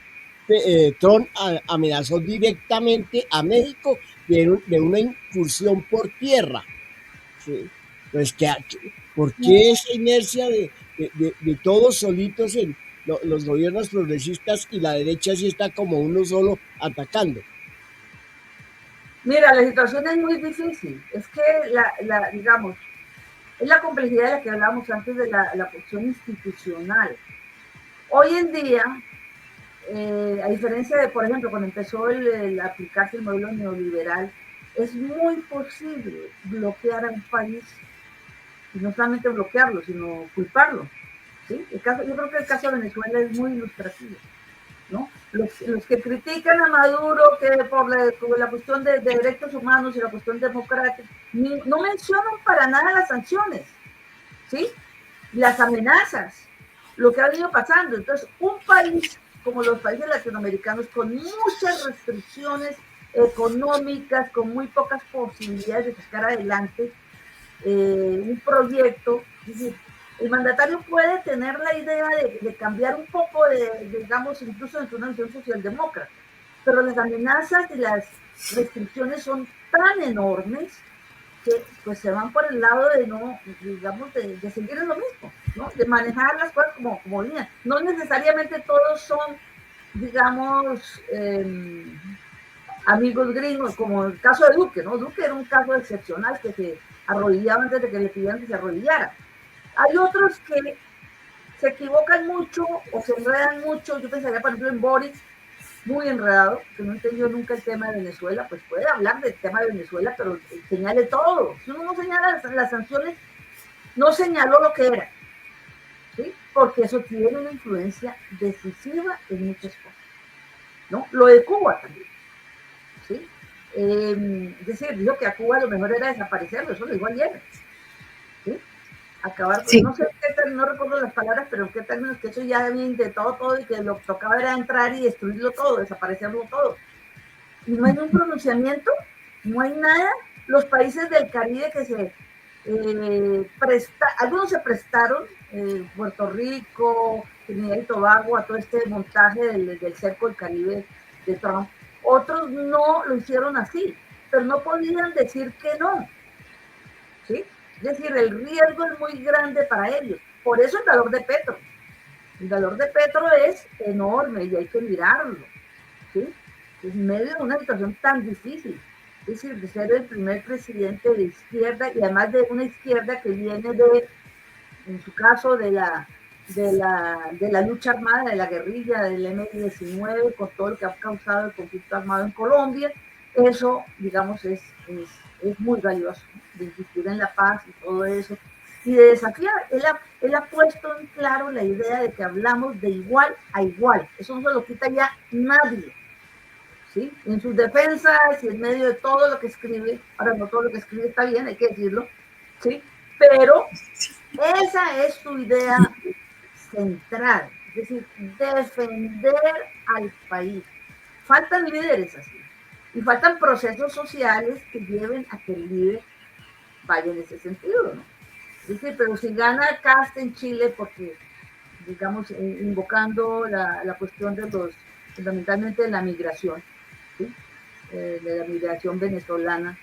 Trump amenazó directamente a México de una incursión por tierra? ¿Sí? Pues, ¿por qué esa inercia de todos solitos en los gobiernos progresistas, y la derecha sí está como uno solo atacando?
Mira, la situación es muy difícil. Es que, digamos, es la complejidad de la que hablábamos antes de la cuestión institucional. Hoy en día, a diferencia de, por ejemplo, cuando empezó el aplicarse el modelo neoliberal, es muy posible bloquear a un país, y no solamente bloquearlo, sino culparlo. ¿Sí? Yo creo que el caso de Venezuela es muy ilustrativo, ¿no? Los que critican a Maduro que por la cuestión de derechos humanos y la cuestión democrática, no mencionan para nada las sanciones, ¿sí? Las amenazas, lo que ha venido pasando. Entonces, un país como los países latinoamericanos, con muchas restricciones económicas, con muy pocas posibilidades de sacar adelante un proyecto, es decir, el mandatario puede tener la idea de cambiar un poco digamos, incluso dentro de una visión socialdemócrata, pero las amenazas y las restricciones son tan enormes que pues se van por el lado de no, digamos, de seguir en lo mismo, ¿no? De manejar las cosas como venían. No necesariamente todos son, digamos, amigos gringos, como el caso de Duque, ¿no? Duque era un caso excepcional, que se arrodillaba antes de que le pidieran que se arrodillara. Hay otros que se equivocan mucho o se enredan mucho. Yo pensaría, por ejemplo, en Boris, muy enredado, que no entendió nunca el tema de Venezuela. Pues puede hablar del tema de Venezuela, pero señale todo. Si uno no señala las sanciones, no señaló lo que era, ¿sí? Porque eso tiene una influencia decisiva en muchas cosas, ¿no? Lo de Cuba también, ¿sí? Es decir, dijo que a Cuba lo mejor era desaparecerlo, eso lo dijo ayer, ¿sí? Acabar, sí. No sé qué, no recuerdo las palabras, pero en qué términos, que eso ya había intentado todo y que lo que tocaba era entrar y destruirlo todo, desaparecerlo todo. Y no hay un pronunciamiento, no hay nada. Los países del Caribe que se algunos se prestaron, Puerto Rico, Trinidad y Tobago, a todo este montaje del cerco del Caribe de Trump. Otros no lo hicieron así, pero no podían decir que no, ¿sí? Es decir, el riesgo es muy grande para ellos. Por eso el valor de Petro. El valor de Petro es enorme y hay que mirarlo, ¿sí? En medio de una situación tan difícil. Es decir, de ser el primer presidente de izquierda, y además de una izquierda que viene en su caso, de la lucha armada, de la guerrilla, del M-19, con todo lo que ha causado el conflicto armado en Colombia. Eso, digamos, es muy valioso, de insistir en la paz y todo eso, y de desafiar. Él ha puesto en claro la idea de que hablamos de igual a igual. Eso no se lo quita ya nadie, ¿sí? En sus defensas y en medio de todo lo que escribe. Ahora, no todo lo que escribe está bien, hay que decirlo, ¿sí? Pero esa es su idea central, es decir, defender al país. Faltan líderes así, y faltan procesos sociales que lleven a que el líder vaya en ese sentido, ¿no? Es decir, pero si gana Cast en Chile, porque, digamos, invocando la cuestión fundamentalmente de la migración, ¿sí? De la migración venezolana,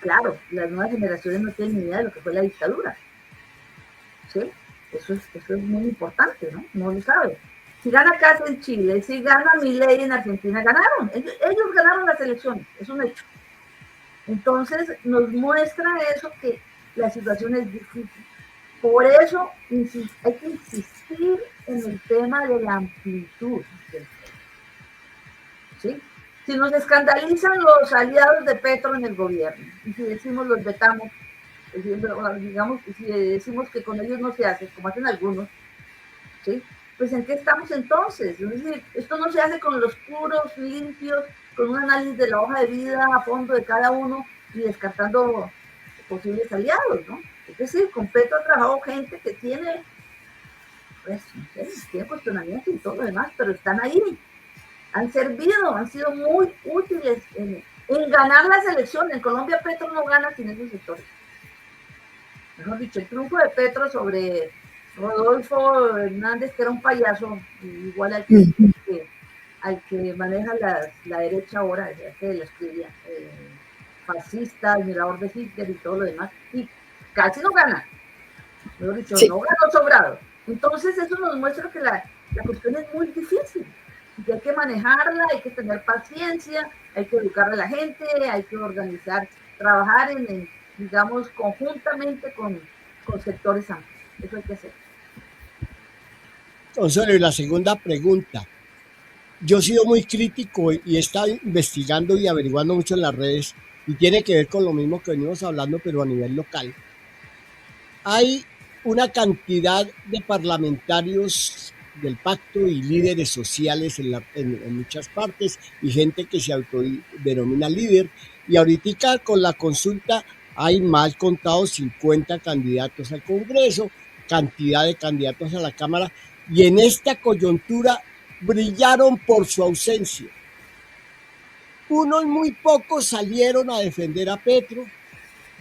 Claro, las nuevas generaciones no tienen ni idea de lo que fue la dictadura. ¿Sí? Eso es muy importante, ¿no? No lo sabe. Si gana Cast en Chile, si gana Milei en Argentina, ganaron. Ellos ganaron las elecciones, es un hecho. Entonces nos muestra eso, que la situación es difícil. Por eso hay que insistir en el tema de la amplitud. ¿Sí? Si nos escandalizan los aliados de Petro en el gobierno, y si decimos los vetamos, digamos, si decimos que con ellos no se hace, como hacen algunos, ¿sí? Pues ¿en qué estamos entonces? Es decir, esto no se hace con los puros, limpios, con un análisis de la hoja de vida a fondo de cada uno y descartando posibles aliados, ¿no? Es decir, con Petro ha trabajado gente que tiene, pues, no sé, tiene cuestionamientos y todo lo demás, pero están ahí, han servido, han sido muy útiles en ganar las elecciones. En Colombia Petro no gana sin esos sectores. Mejor dicho, el triunfo de Petro sobre Rodolfo Hernández, que era un payaso, igual al que maneja la derecha ahora, que lo escribía, fascista, admirador de Hitler y todo lo demás, y casi no gana. Mejor dicho, sí, no ganó sobrado. Entonces eso nos muestra que la cuestión es muy difícil, y hay que manejarla, hay que tener paciencia, hay que educar a la gente, hay que organizar, trabajar digamos, conjuntamente con sectores amplios. Eso hay que hacer.
Consuelo, y la segunda pregunta. Yo he sido muy crítico y he estado investigando y averiguando mucho en las redes, y tiene que ver con lo mismo que venimos hablando, pero a nivel local. Hay una cantidad de parlamentarios del pacto y líderes sociales en muchas partes, y gente que se autodenomina líder, y ahorita con la consulta hay mal contados 50 candidatos al Congreso, cantidad de candidatos a la Cámara, y en esta coyuntura brillaron por su ausencia. Unos muy pocos salieron a defender a Petro,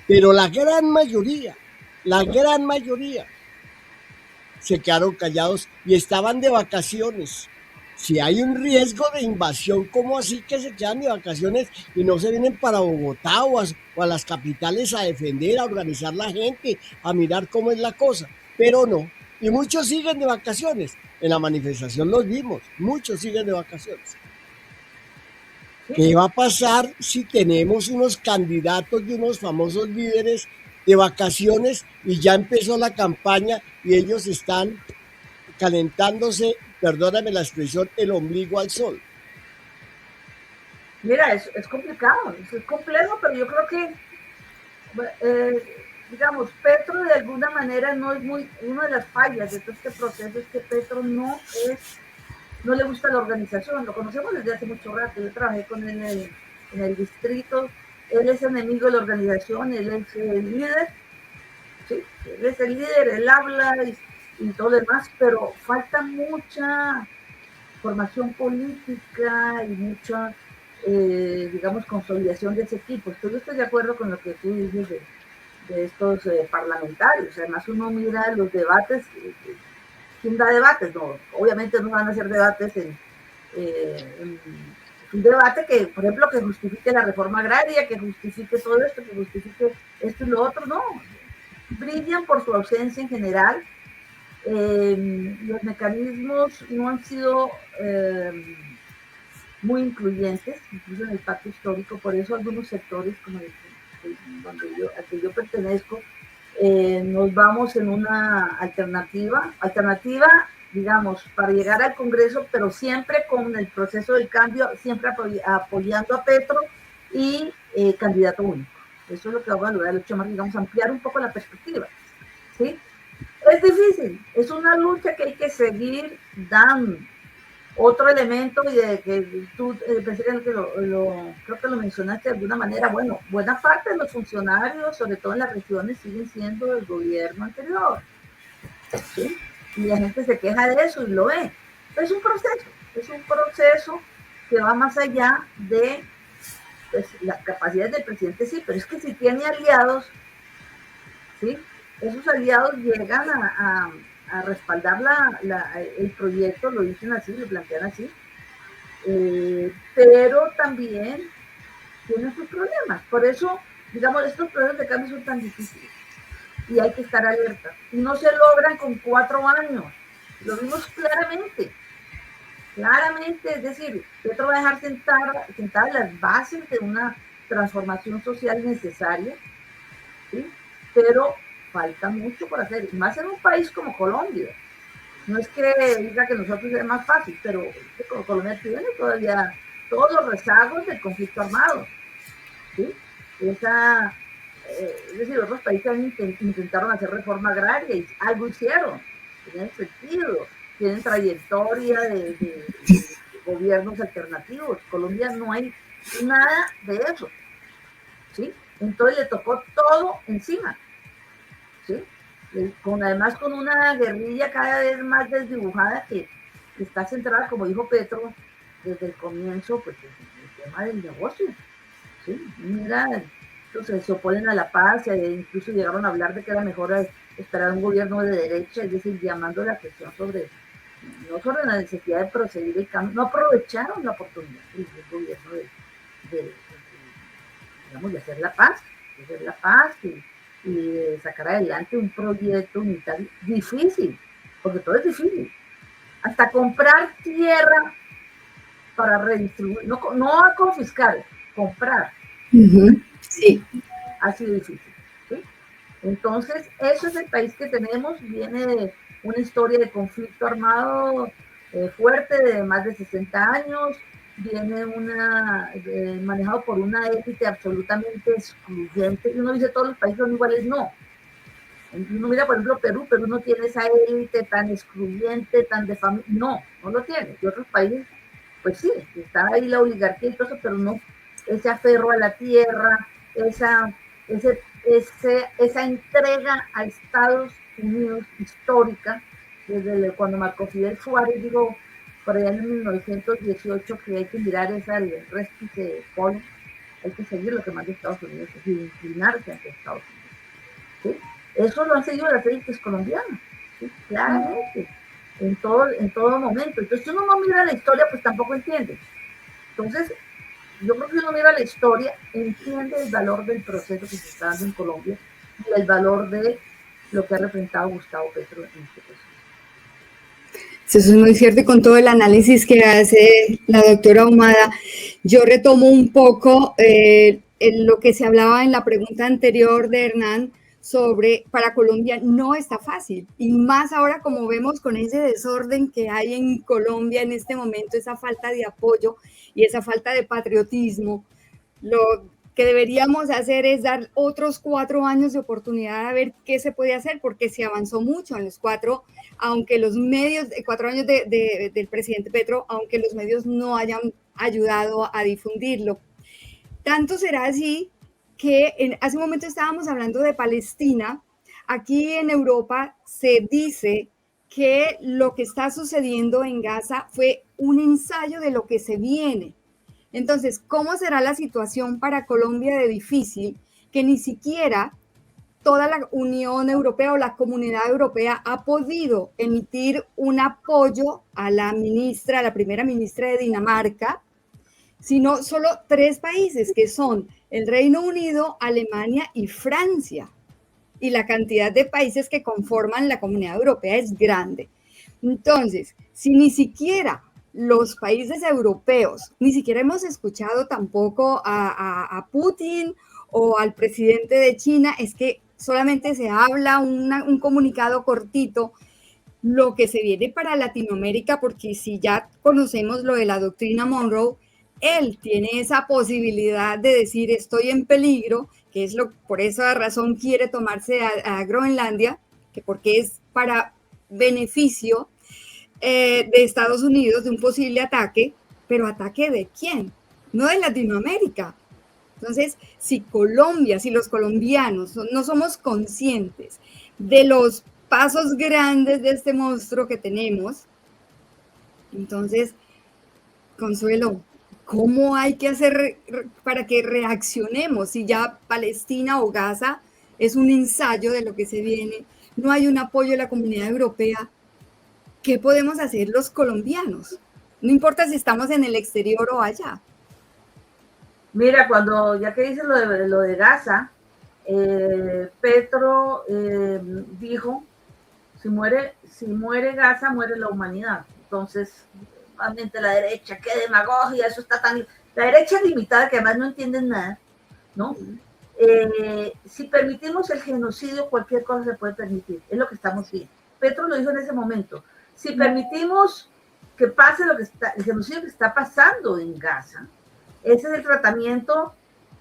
pero la gran mayoría se quedaron callados y estaban de vacaciones. Si hay un riesgo de invasión, ¿cómo así que se quedan de vacaciones y no se vienen para Bogotá o a las capitales a defender, a organizar la gente, a mirar cómo es la cosa? Pero no, y muchos siguen de vacaciones. En la manifestación los vimos, muchos siguen de vacaciones. ¿Qué va a pasar si tenemos unos candidatos de unos famosos líderes de vacaciones y ya empezó la campaña y ellos están calentándose, perdóname la expresión, el ombligo al sol?
Mira, es complicado, es complejo, pero yo creo que, digamos, Petro de alguna manera no es una de las fallas de todo este proceso es que Petro no le gusta la organización. Lo conocemos desde hace mucho rato, yo trabajé con él en el distrito, él es enemigo de la organización, él es el líder, ¿sí? Él es el líder, él habla y todo lo demás, pero falta mucha formación política y mucha, digamos, consolidación de ese equipo. Yo estoy de acuerdo con lo que tú dices de estos parlamentarios. Además, uno mira los debates. ¿Quién da debates? No, obviamente no van a hacer debates un debate que, por ejemplo, que justifique la reforma agraria, que justifique todo esto, que justifique esto y lo otro, no. Brillan por su ausencia en general. Los mecanismos no han sido muy incluyentes, incluso en el pacto histórico, por eso algunos sectores, como al que yo pertenezco, nos vamos en una alternativa, digamos, para llegar al Congreso, pero siempre con el proceso del cambio, siempre apoyando a Petro y candidato único. Eso es lo que vamos a lograr, digamos, ampliar un poco la perspectiva, ¿sí? Es difícil, es una lucha que hay que seguir dando. Otro elemento, y de que tú pensé que creo que lo mencionaste de alguna manera, bueno, buena parte de los funcionarios, sobre todo en las regiones, siguen siendo del gobierno anterior, ¿sí? Y la gente se queja de eso y lo ve. Es un proceso que va más allá de, pues, las capacidades del presidente, sí, pero es que si tiene aliados, ¿sí? Esos aliados llegan a respaldar el proyecto, lo dicen así, lo plantean así, pero también tienen sus problemas. Por eso, digamos, estos procesos de cambio son tan difíciles y hay que estar alerta. Y no se logran con 4 años. Lo vimos claramente. Claramente, es decir, Petro va a dejar sentadas las bases de una transformación social necesaria, ¿sí? Pero falta mucho por hacer, y más en un país como Colombia. No es que diga que nosotros es más fácil, pero Colombia tiene todavía todos los rezagos del conflicto armado, ¿sí? Es decir, otros países intentaron hacer reforma agraria y algo hicieron, tienen sentido, tienen trayectoria de gobiernos alternativos. Colombia no hay nada de eso, ¿sí? Entonces le tocó todo encima, ¿sí? Además con una guerrilla cada vez más desdibujada que está centrada, como dijo Petro, desde el comienzo, pues el tema del negocio, ¿sí? Mira, entonces se oponen a la paz, incluso llegaron a hablar de que era mejor esperar un gobierno de derecha, es decir, llamando la atención no sobre la necesidad de proseguir el cambio, no aprovecharon la oportunidad del gobierno digamos, de hacer la paz y de sacar adelante un proyecto unitario difícil, porque todo es difícil. Hasta comprar tierra para redistribuir, no a confiscar, comprar.
Sí.
Ha sido difícil, ¿sí? Entonces, eso es el país que tenemos, viene de una historia de conflicto armado fuerte de más de 60 años, viene manejado por una élite absolutamente excluyente, y uno dice todos los países son iguales, no. Uno mira, por ejemplo, Perú no tiene esa élite tan excluyente, tan de familia, no lo tiene. Y otros países, pues sí, está ahí la oligarquía y todo eso, pero no ese aferro a la tierra, esa entrega a Estados Unidos histórica, desde cuando Marco Fidel Suárez dijo por allá en 1918 que hay que mirar el réspice de polo, hay que seguir lo que manda Estados Unidos, es decir, inclinarse ante Estados Unidos, ¿sí? Eso lo han seguido las élites colombianas, ¿sí? Claramente, en todo momento. Entonces, si uno no mira la historia, pues tampoco entiende. Entonces, yo creo que uno mira la historia, entiende el valor del proceso que se está dando en Colombia y el valor de lo que ha representado Gustavo Petro en este proceso.
Eso es muy cierto, y con todo el análisis que hace la doctora Ahumada, yo retomo un poco lo que se hablaba en la pregunta anterior de Hernán sobre para Colombia no está fácil, y más ahora como vemos con ese desorden que hay en Colombia en este momento, esa falta de apoyo y esa falta de patriotismo. Lo que deberíamos hacer es dar otros 4 años de oportunidad a ver qué se puede hacer, porque se avanzó mucho en los 4, aunque los medios, 4 años del presidente Petro, aunque los medios no hayan ayudado a difundirlo. Tanto será así que hace un momento estábamos hablando de Palestina. Aquí en Europa se dice que lo que está sucediendo en Gaza fue un ensayo de lo que se viene. Entonces, ¿cómo será la situación para Colombia de difícil que ni siquiera toda la Unión Europea o la Comunidad Europea ha podido emitir un apoyo a la primera ministra de Dinamarca, sino solo 3 países, que son el Reino Unido, Alemania y Francia? Y la cantidad de países que conforman la Comunidad Europea es grande. Entonces, si ni siquiera los países europeos, ni siquiera hemos escuchado tampoco a Putin o al presidente de China, es que solamente se habla un comunicado cortito, lo que se viene para Latinoamérica, porque si ya conocemos lo de la doctrina Monroe, él tiene esa posibilidad de decir estoy en peligro, que es por esa razón quiere tomarse a Groenlandia, que porque es para beneficio de Estados Unidos de un posible ataque, pero ¿ataque de quién? No de Latinoamérica. Entonces, si los colombianos no somos conscientes de los pasos grandes de este monstruo que tenemos, entonces, Consuelo, ¿cómo hay que hacer para que reaccionemos? Si ya Palestina o Gaza es un ensayo de lo que se viene, no hay un apoyo de la Comunidad Europea, ¿qué podemos hacer los colombianos? No importa si estamos en el exterior o allá.
Mira, cuando, ya que dices lo de Gaza, Petro dijo, si muere Gaza, muere la humanidad. Entonces, realmente la derecha, qué demagogia, eso está tan... La derecha es limitada, que además no entienden nada, ¿no? Si permitimos el genocidio, cualquier cosa se puede permitir, es lo que estamos viendo. Petro lo dijo en ese momento. Si permitimos que pase el genocidio que está pasando en Gaza, ese es el tratamiento,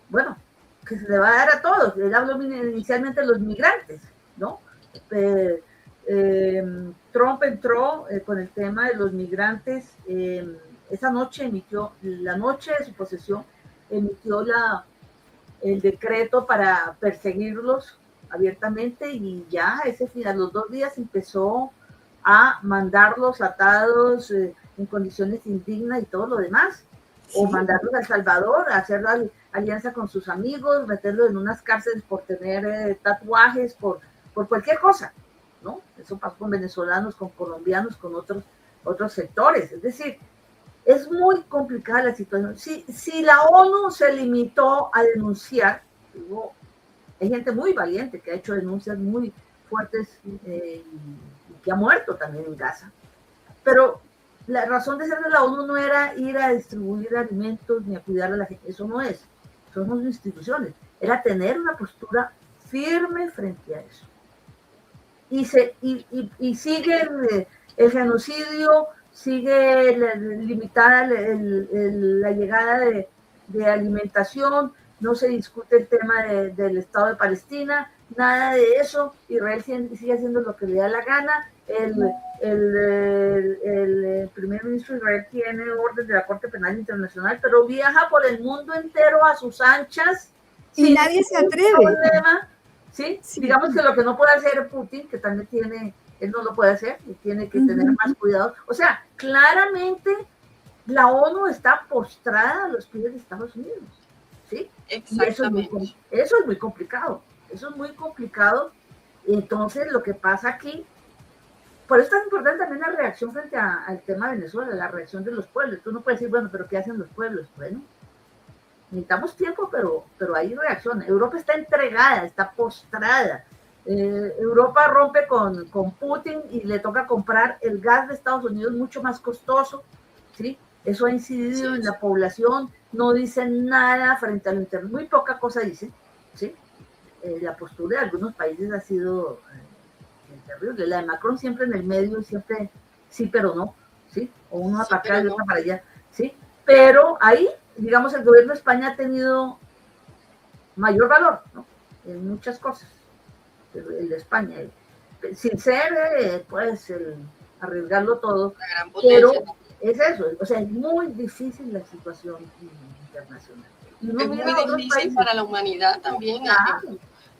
bueno, que se le va a dar a todos. Él habló inicialmente de los migrantes, ¿no? Trump entró con el tema de los migrantes. Esa noche la noche de su posesión, emitió el decreto para perseguirlos abiertamente, y ya a los 2 días empezó a mandarlos atados en condiciones indignas y todo lo demás, o mandarlos a El Salvador, a hacer la alianza con sus amigos, meterlos en unas cárceles por tener tatuajes, por cualquier cosa, ¿no? Eso pasó con venezolanos, con colombianos, con otros sectores. Es decir, es muy complicada la situación. Si la ONU se limitó a denunciar, hay gente muy valiente que ha hecho denuncias muy fuertes y que ha muerto también en Gaza, pero la razón de ser de la ONU no era ir a distribuir alimentos ni a cuidar a la gente, eso no es, somos instituciones, era tener una postura firme frente a eso. Y sigue el genocidio, sigue limitada la llegada de alimentación, no se discute el tema del Estado de Palestina, nada de eso. Israel sigue haciendo lo que le da la gana. El primer ministro de Israel tiene orden de la Corte Penal Internacional, pero viaja por el mundo entero a sus anchas.
Y nadie se atreve.
Problema, ¿sí? Digamos que lo que no puede hacer Putin, que también él no lo puede hacer y tiene que tener más cuidado. O sea, claramente la ONU está postrada a los pies de Estados Unidos, ¿sí?
Exactamente.
Eso es muy complicado. Entonces, lo que pasa aquí, por eso es importante también la reacción frente al tema de Venezuela, la reacción de los pueblos. Tú no puedes decir, bueno, pero ¿qué hacen los pueblos? Bueno, necesitamos tiempo, pero hay reacción. Europa está entregada, está postrada. Europa rompe con Putin y le toca comprar el gas de Estados Unidos mucho más costoso, ¿sí? Eso ha incidido en la población, no dicen nada frente a lo interno, muy poca cosa dicen, ¿sí? La postura de algunos países ha sido terrible. La de Macron siempre en el medio, siempre sí, pero no, ¿sí? O uno para acá y otro para allá, ¿sí? Pero ahí, digamos, el gobierno de España ha tenido mayor valor, ¿no? En muchas cosas. El de España, sin ser pues arriesgarlo todo, pero es eso, o sea, es muy difícil la situación internacional.
Es muy difícil para la humanidad también,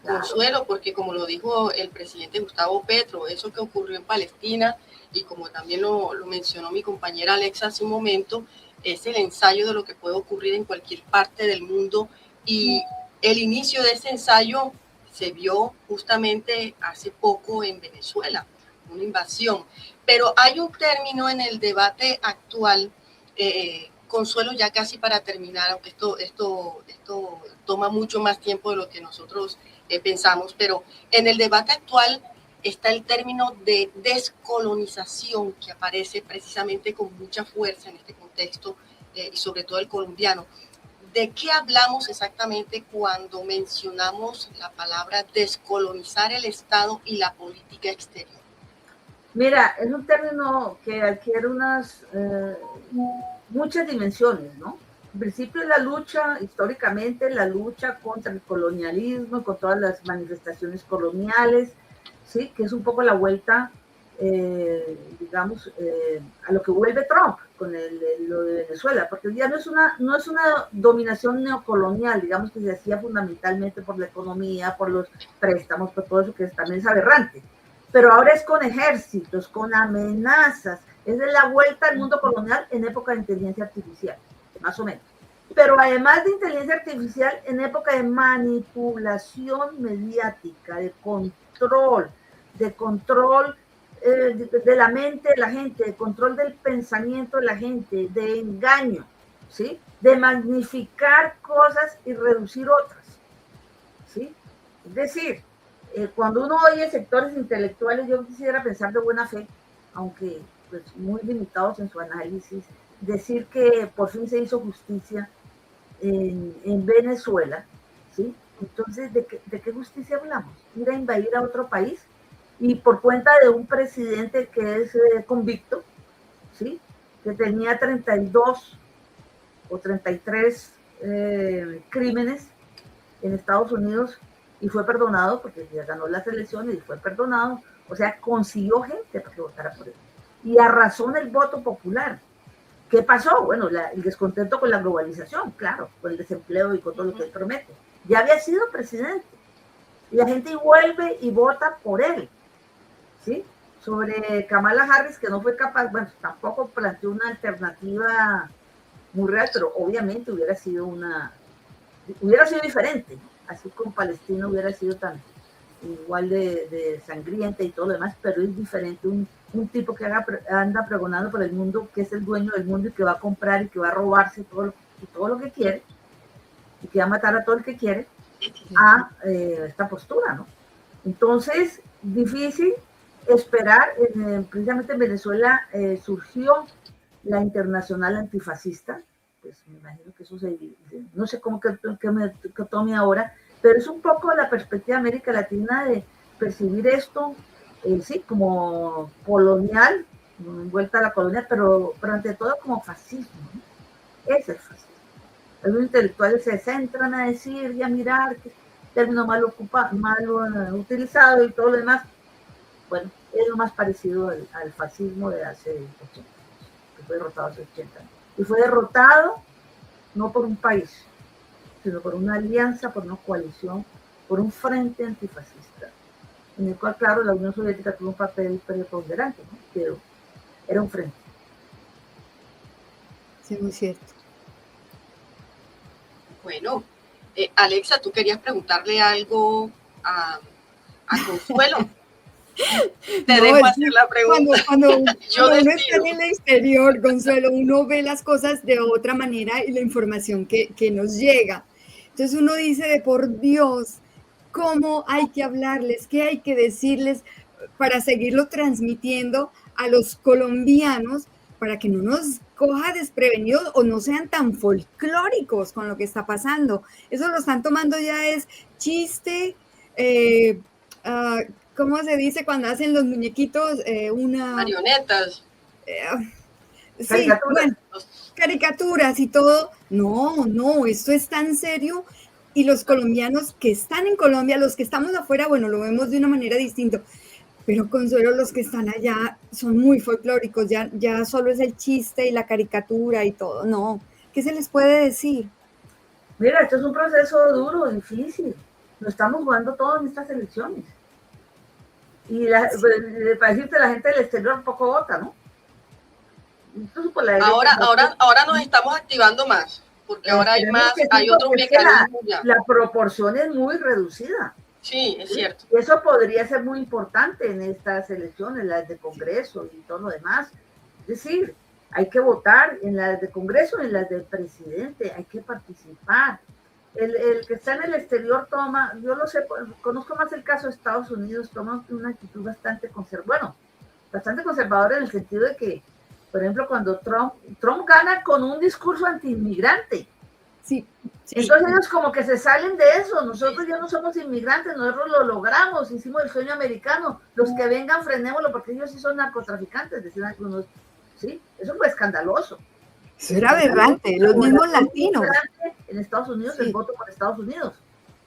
Consuelo, porque como lo dijo el presidente Gustavo Petro, eso que ocurrió en Palestina, y como también lo mencionó mi compañera Alexa hace un momento, es el ensayo de lo que puede ocurrir en cualquier parte del mundo, y el inicio de ese ensayo se vio justamente hace poco en Venezuela, una invasión. Pero hay un término en el debate actual, Consuelo, ya casi para terminar, aunque esto toma mucho más tiempo de lo que nosotros pensamos, pero en el debate actual está el término de descolonización, que aparece precisamente con mucha fuerza en este contexto, y sobre todo el colombiano. ¿De qué hablamos exactamente cuando mencionamos la palabra descolonizar el Estado y la política exterior?
Mira, es un término que adquiere muchas dimensiones, ¿no? En principio la lucha, históricamente, la lucha contra el colonialismo, con todas las manifestaciones coloniales, ¿sí? Que es un poco la vuelta, digamos, a lo que vuelve Trump con lo de Venezuela, porque ya no es una dominación neocolonial, digamos, que se hacía fundamentalmente por la economía, por los préstamos, por todo eso que también es aberrante, pero ahora es con ejércitos, con amenazas, es de la vuelta al mundo colonial en época de inteligencia artificial, más o menos. Pero además de inteligencia artificial, en época de manipulación mediática, de control de la mente de la gente, de control del pensamiento de la gente, de engaño, ¿sí? De magnificar cosas y reducir otras, ¿sí? Es decir, cuando uno oye sectores intelectuales, yo quisiera pensar de buena fe, aunque pues, muy limitados en su análisis, decir que por fin se hizo justicia en Venezuela, ¿sí? Entonces, ¿de qué justicia hablamos? Ir a invadir a otro país y por cuenta de un presidente que es convicto, ¿sí? Que tenía 32 o 33 crímenes en Estados Unidos y fue perdonado porque ya ganó las elecciones y fue perdonado, o sea, consiguió gente para que votara por él y arrasó en el voto popular. ¿Qué pasó? Bueno, el descontento con la globalización, claro, con el desempleo y con todo lo que él promete. Ya había sido presidente y la gente vuelve y vota por él, ¿sí? Sobre Kamala Harris, que no fue capaz, bueno, tampoco planteó una alternativa muy real, pero obviamente hubiera sido diferente, ¿no? Así como Palestina hubiera sido tan igual de sangrienta y todo lo demás, pero es diferente, un tipo que anda pregonando por el mundo, que es el dueño del mundo y que va a comprar y que va a robarse todo lo que quiere y que va a matar a todo el que quiere, a esta postura, ¿no? Entonces, difícil esperar, precisamente en Venezuela surgió la Internacional Antifascista, pues me imagino que eso no sé cómo que tome ahora, pero es un poco la perspectiva de América Latina de percibir esto, sí, como colonial, vuelta a la colonia, pero ante todo como fascismo, ¿no? Ese es el fascismo. Los intelectuales se centran a decir y a mirar que término mal utilizado y todo lo demás. Bueno, es lo más parecido al fascismo de hace 80 años, que fue derrotado hace 80 años. Y fue derrotado no por un país, sino por una alianza, por una coalición, por un frente antifascista, en el cual, claro, la Unión Soviética tuvo un papel preponderante, ¿no? Pero era un frente.
Sí, muy cierto.
Bueno, Alexa, tú querías preguntarle algo a Consuelo. Te dejo hacer la pregunta.
Cuando uno está en el exterior, Consuelo, uno ve las cosas de otra manera y la información que nos llega. Entonces uno dice, de por Dios, ¿cómo hay que hablarles? ¿Qué hay que decirles para seguirlo transmitiendo a los colombianos para que no nos coja desprevenidos o no sean tan folclóricos con lo que está pasando? Eso lo están tomando ya es chiste, ¿cómo se dice cuando hacen los muñequitos?
Marionetas.
Sí, bueno, caricaturas y todo. No, esto es tan serio. Y los colombianos que están en Colombia, los que estamos afuera, bueno, lo vemos de una manera distinta. Pero Consuelo, los que están allá son muy folclóricos. Ya solo es el chiste y la caricatura y todo. No, ¿qué se les puede decir?
Mira, esto es un proceso duro, difícil. Lo estamos jugando todos en estas elecciones. Y para decirte, la gente del exterior un poco vota, ¿no?
Ahora nos estamos activando más, porque ahora hay otros mecanismos ya.
La proporción es muy reducida.
Sí, es cierto.
Y eso podría ser muy importante en estas elecciones, las de Congreso y todo lo demás. Es decir, hay que votar en las de Congreso y en las de presidente, hay que participar. El que está en el exterior toma, yo lo sé, conozco más el caso de Estados Unidos, toma una actitud bastante conservadora en el sentido de que, por ejemplo, cuando Trump gana con un discurso anti-inmigrante.
Sí.
Entonces ellos como que se salen de eso, nosotros ya no somos inmigrantes, nosotros lo logramos, hicimos el sueño americano, los que vengan frenémoslo porque ellos sí son narcotraficantes, decían algunos, ¿sí? Eso fue escandaloso.
Eso era aberrante, los mismos latinos.
En Estados Unidos, sí. El voto por Estados Unidos.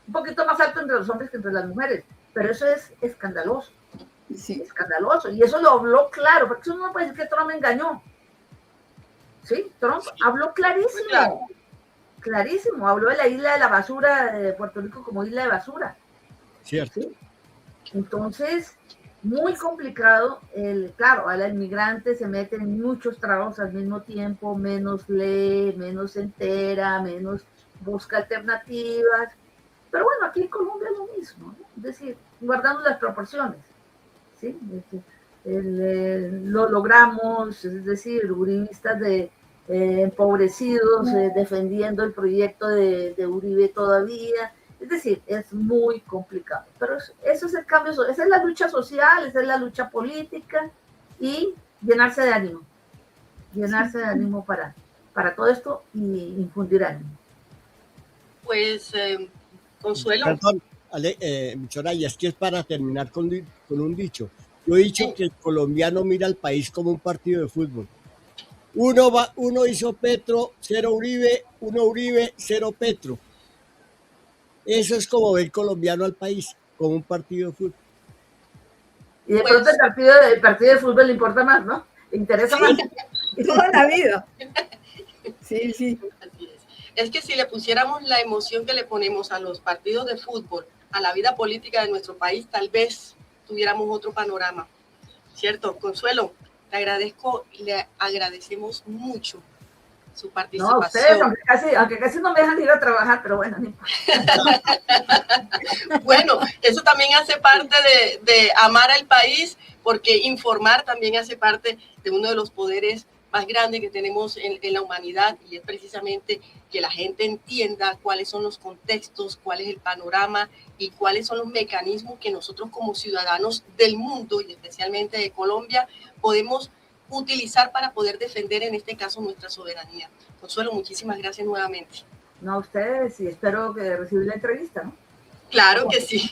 Un poquito más alto entre los hombres que entre las mujeres, pero eso es escandaloso. Sí. Escandaloso. Y eso lo habló claro, porque eso no puede decir que Trump engañó. Sí, Trump habló clarísimo. Claro. Clarísimo. Habló de la isla de la basura de Puerto Rico como isla de basura.
Cierto.
¿Sí? Entonces, muy complicado. Claro, a la inmigrante se meten en muchos trabajos al mismo tiempo, menos lee, menos se entera, menos busca alternativas. Pero bueno, aquí en Colombia es lo mismo, ¿no? Es decir, guardando las proporciones. ¿Sí? Lo logramos, es decir, uribistas de empobrecidos, defendiendo el proyecto de Uribe todavía. Es decir, es muy complicado. Pero eso es el cambio, esa es la lucha social, esa es la lucha política y llenarse de ánimo. Llenarse de ánimo para todo esto y infundir ánimo.
Pues, Consuelo.
Perdón, Soraya, es que es para terminar con un dicho. Yo he dicho que el colombiano mira al país como un partido de fútbol. Uno hizo Petro, 0 Uribe, 1 Uribe, 0 Petro. Eso es como ve el colombiano al país, como un partido de fútbol.
Y de pronto el partido de fútbol le importa más, ¿no? Le interesa más.
Toda la vida. Sí, sí.
Así es. Es que si le pusiéramos la emoción que le ponemos a los partidos de fútbol, a la vida política de nuestro país, tal vez tuviéramos otro panorama. ¿Cierto? Consuelo, te agradezco y le agradecemos mucho su participación.
No, ustedes, aunque casi no me dejan ir a trabajar, pero bueno, no importa.
Bueno, eso también hace parte de amar al país, porque informar también hace parte de uno de los poderes más grandes que tenemos en la humanidad, y es precisamente que la gente entienda cuáles son los contextos, cuál es el panorama y cuáles son los mecanismos que nosotros como ciudadanos del mundo y especialmente de Colombia podemos utilizar para poder defender en este caso nuestra soberanía. Consuelo, muchísimas gracias nuevamente.
No, a ustedes, y espero que recibir la entrevista, ¿no?
Claro que sí.